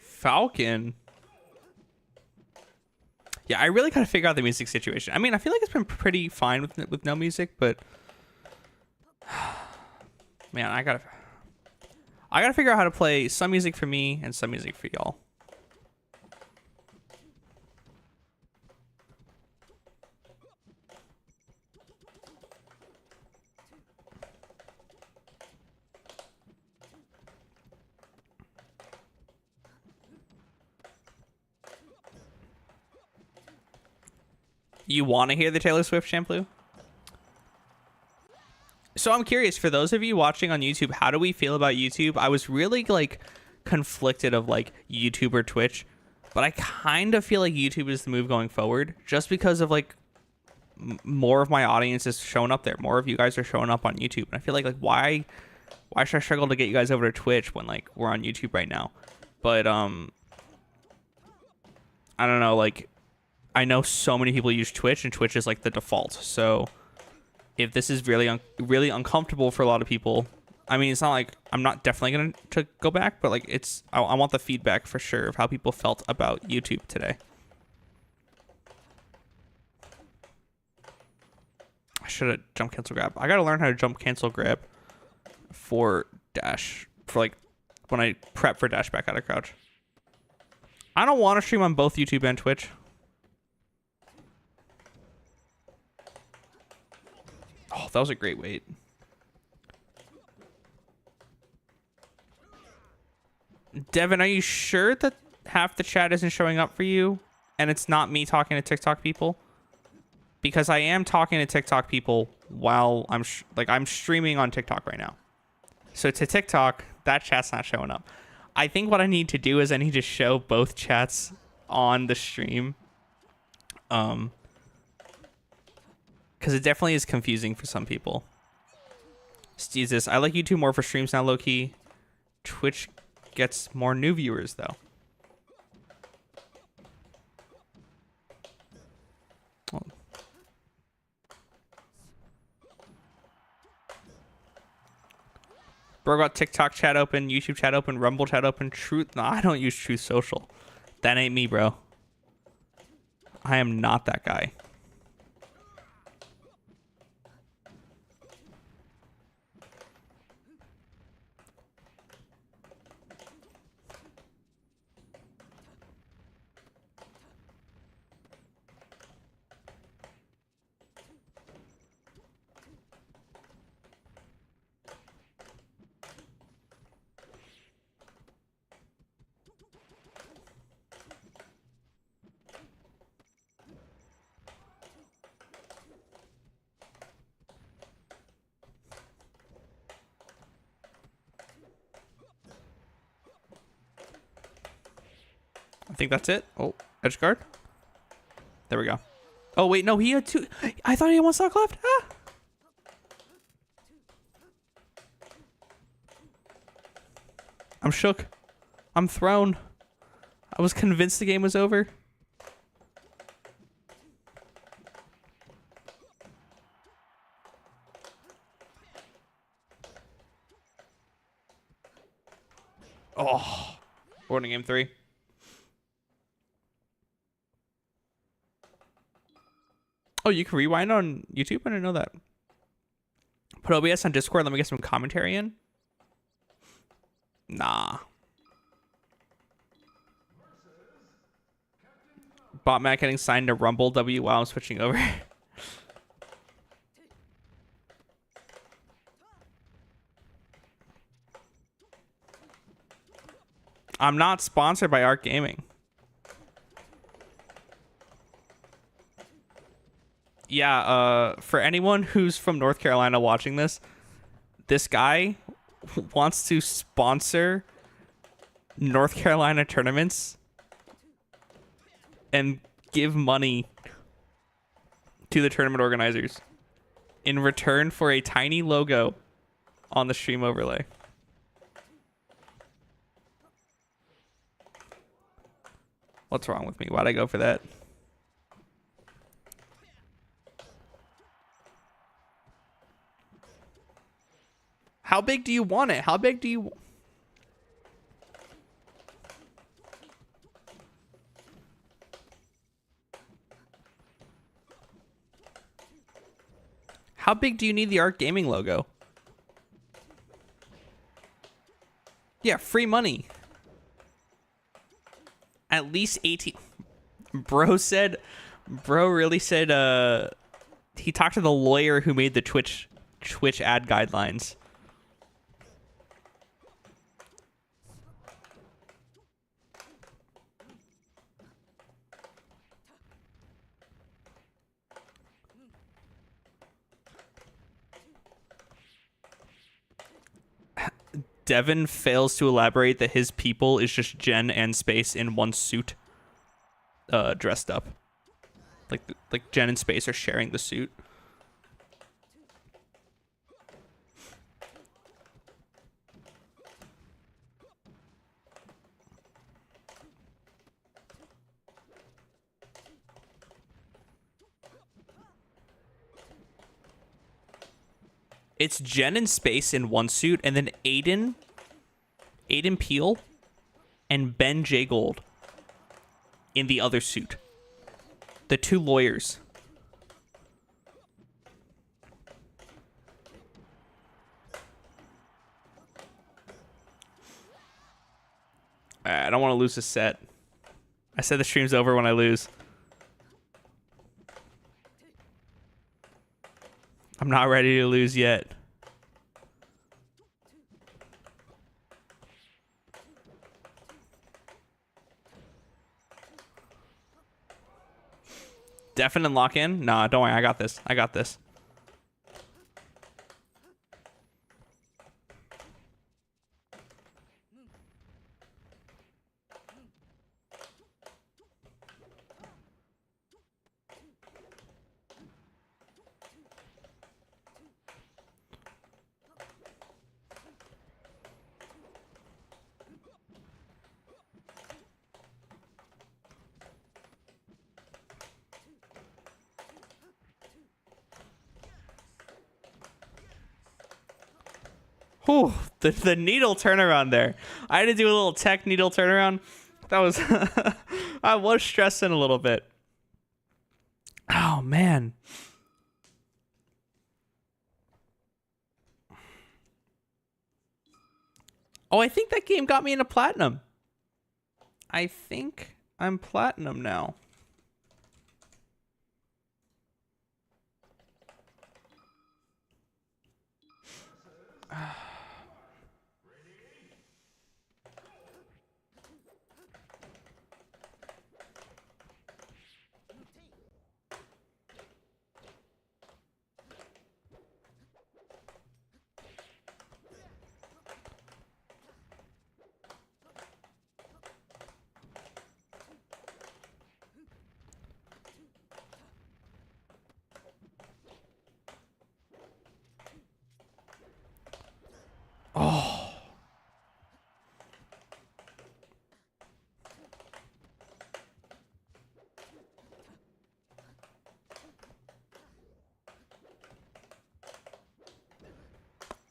Falcon. Yeah, I really gotta figure out the music situation. I mean, I feel like it's been pretty fine with no music, but man, I gotta figure out how to play some music for me and some music for y'all. You want to hear the Taylor Swift shampoo? So I'm curious, for those of you watching on YouTube, how do we feel about YouTube? I was really like conflicted of like YouTube or Twitch, but I kind of feel like YouTube is the move going forward, just because of like more of my audience is showing up there. More of you guys are showing up on YouTube, and I feel like why should I struggle to get you guys over to Twitch when like we're on YouTube right now? But I don't know, like I know so many people use Twitch, and Twitch is like the default. So if this is really really uncomfortable for a lot of people, I mean, it's not like I'm not definitely going to go back, but like I want the feedback for sure of how people felt about YouTube today. I should have jump cancel grab. I got to learn how to jump cancel grab for dash, for like when I prep for dash back out of crouch. I don't want to stream on both YouTube and Twitch. Oh, that was a great wait. Devin, are you sure that half the chat isn't showing up for you and it's not me talking to TikTok people? Because I am talking to TikTok people while I'm streaming on TikTok right now. So to TikTok, that chat's not showing up. I think what I need to do is I need to show both chats on the stream. Because it definitely is confusing for some people. Jesus, I like YouTube more for streams now, low-key. Twitch gets more new viewers, though. Oh. Bro got TikTok chat open, YouTube chat open, Rumble chat open, Truth. No, I don't use Truth Social. That ain't me, bro. I am not that guy. I think that's it. Oh, edge guard. There we go. Oh, wait, no, he had two. I thought he had one stock left. Ah. I'm shook. I'm thrown. I was convinced the game was over. Oh, we're winning game 3. Oh, you can rewind on YouTube? I didn't know that. Put OBS on Discord. Let me get some commentary in. Nah. Bot Matt getting signed to Rumble W while I'm switching over. I'm not sponsored by Arc Gaming. Yeah, for anyone who's from North Carolina watching this, this guy wants to sponsor North Carolina tournaments and give money to the tournament organizers in return for a tiny logo on the stream overlay. What's wrong with me? Why'd I go for that? How big do you want it? How big do you... How big do you need the Arc Gaming logo? Yeah, free money. At least 18. Bro really said, he talked to the lawyer who made the Twitch ad guidelines. Devin fails to elaborate that his people is just Jen and Space in one suit, dressed up. Like Jen and Space are sharing the suit. It's Jen and Space in one suit, and then Aiden Peel, and Ben J. Gold in the other suit. The two lawyers. I don't want to lose this set. I said the stream's over when I lose. I'm not ready to lose yet. Deafen and lock in? Nah, don't worry. I got this. I got this. Whew, the needle turnaround there. I had to do a little tech needle turnaround. That was I was stressing a little bit. Oh man. Oh, I think that game got me into platinum. I think I'm platinum now. Oh.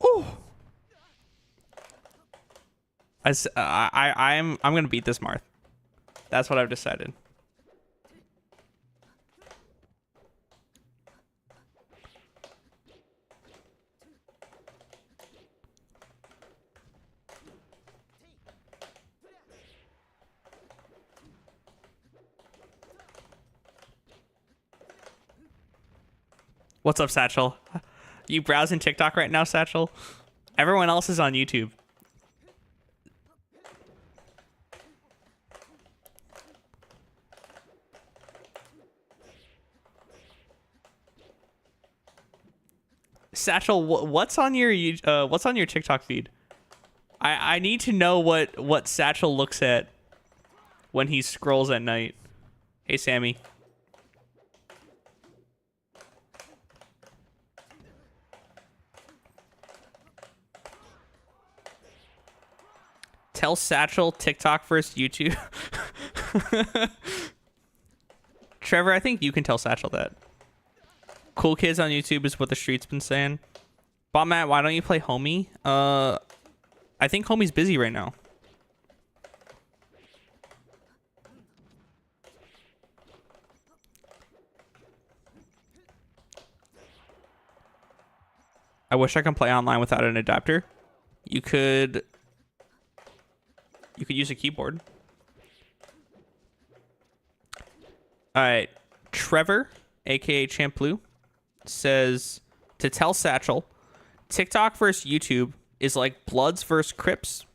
Oh. I'm gonna beat this Marth. That's what I've decided. What's up, Satchel? You browsing TikTok right now, Satchel? Everyone else is on YouTube. Satchel, what's on your TikTok feed? I need to know what Satchel looks at when he scrolls at night. Hey, Sammy. Tell Satchel TikTok versus YouTube. Trevor, I think you can tell Satchel that. Cool kids on YouTube is what the street's been saying. Bob Matt, why don't you play Homie? I think Homie's busy right now. I wish I could play online without an adapter. You could use a keyboard. All right, Trevor, aka Champ Blue, says to tell Satchel, TikTok versus YouTube is like Bloods versus Crips,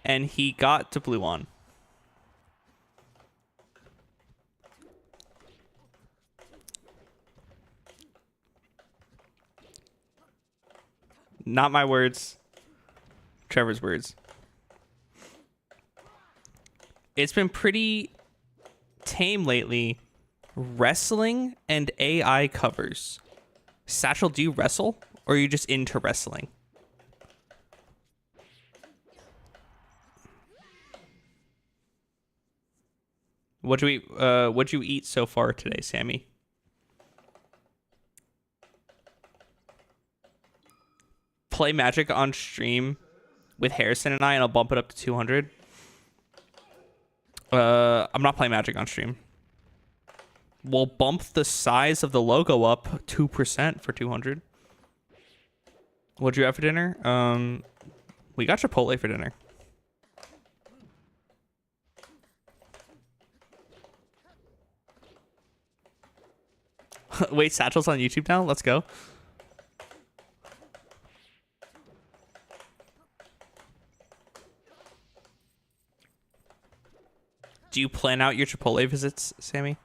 and he got to Blue on. Not my words. Trevor's words. It's been pretty tame lately. Wrestling and AI covers. Satchel, do you wrestle? Or are you just into wrestling? What'd you eat so far today, Sammy? Play Magic on stream with Harrison and I'll bump it up to 200. I'm not playing Magic on stream. We'll bump the size of the logo up 2% for 200. What'd you have for dinner? We got Chipotle for dinner. Wait, Satchel's on YouTube now? Let's go. Do you plan out your Chipotle visits, Sammy?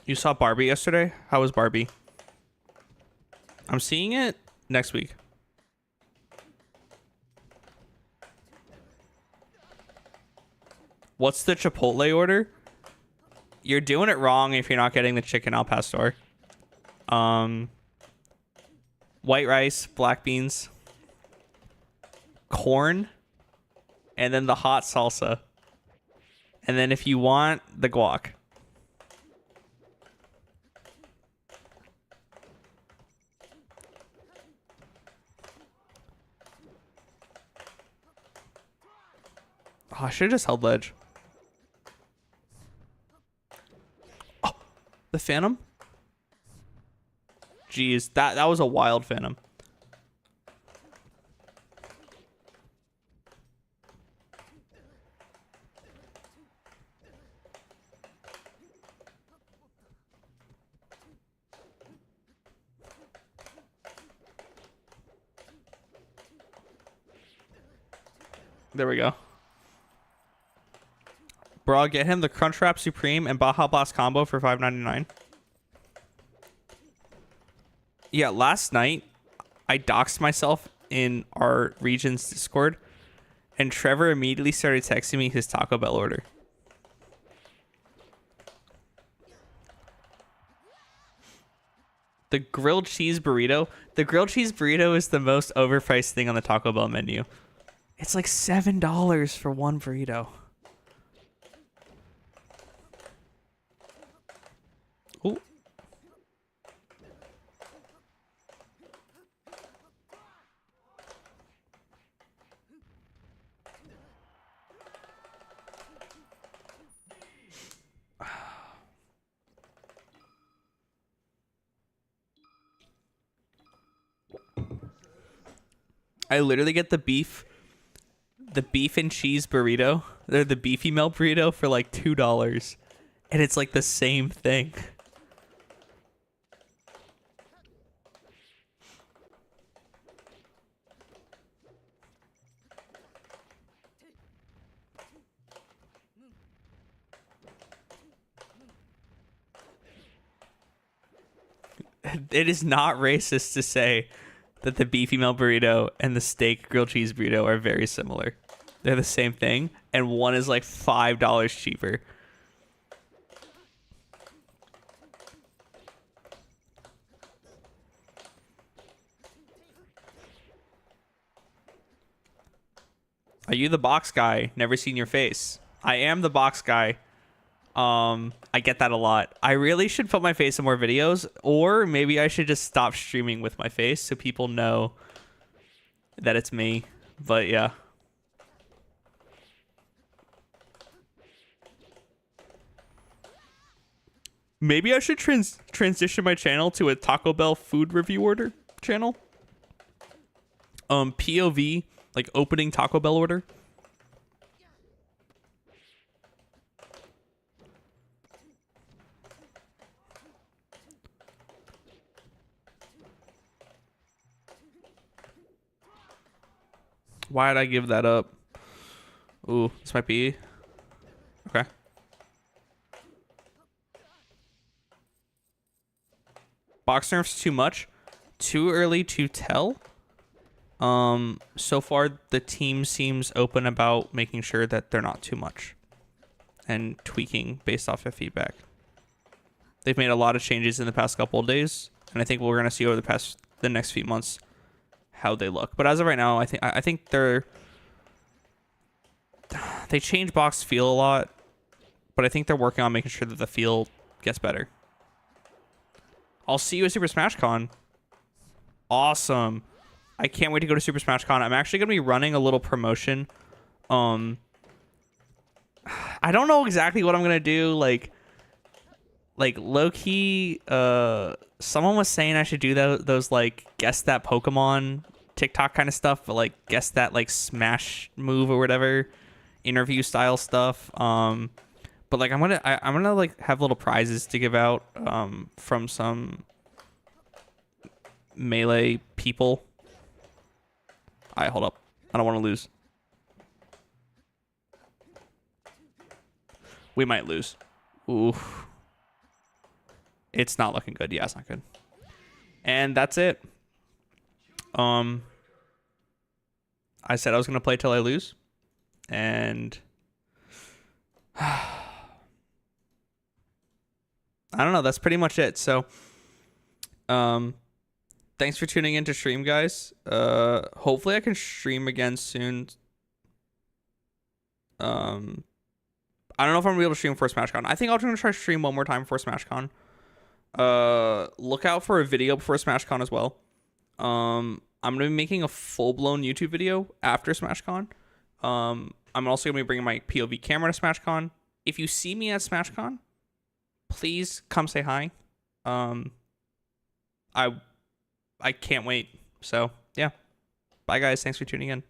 You saw Barbie yesterday? How was Barbie? I'm seeing it next week. What's the Chipotle order? You're doing it wrong if you're not getting the chicken al pastor. white rice, black beans, corn, and then the hot salsa. And then if you want, the guac. Oh, I should have just held ledge. Oh, the phantom? Jeez, that was a wild phantom. There we go. Bro, get him the Crunchwrap Supreme and Baja Blast combo for $5.99. Yeah, last night I doxed myself in our region's Discord, and Trevor immediately started texting me his Taco Bell order. The grilled cheese burrito. The grilled cheese burrito is the most overpriced thing on the Taco Bell menu. It's like $7 for one burrito. Ooh. I literally get the beef and cheese burrito. They're the beefy melt burrito for like $2. And it's like the same thing. It is not racist to say that the beefy melt burrito and the steak grilled cheese burrito are very similar. They're the same thing, and one is like $5 cheaper. Are you the box guy? Never seen your face. I am the box guy. I get that a lot. I really should put my face in more videos, or maybe I should just stop streaming with my face so people know that it's me. But yeah. Maybe I should transition my channel to a Taco Bell food review order channel. POV, like opening Taco Bell order. Why did I give that up? Ooh, this might be... Okay. Box nerfs too much? Too early to tell? So far, the team seems open about making sure that they're not too much. And tweaking based off of feedback. They've made a lot of changes in the past couple of days. And I think we're going to see over the next few months how they look. But as of right now, I think they change box feel a lot, but I think they're working on making sure that the feel gets better. I'll see you at Super Smash Con. Awesome. I can't wait to go to Super Smash Con. I'm actually going to be running a little promotion. I don't know exactly what I'm going to do. Like low-key, someone was saying I should do those like guess that Pokemon TikTok kind of stuff, but like guess that like Smash move or whatever interview style stuff. But like I'm gonna like have little prizes to give out from some Melee people. Alright, hold up. I don't want to lose. We might lose. Ooh. It's not looking good. Yeah, it's not good. And that's it. I said I was going to play till I lose. And I don't know. That's pretty much it. So Thanks for tuning in to stream, guys. Hopefully I can stream again soon. I don't know if I'm gonna be able to stream for SmashCon. I think I'll try to stream one more time for SmashCon. Look out for a video before SmashCon as well. I'm gonna be making a full-blown YouTube video after SmashCon. I'm also gonna be bringing my POV camera to SmashCon. If you see me at SmashCon, please come say hi. I can't wait. So yeah, bye guys. Thanks for tuning in.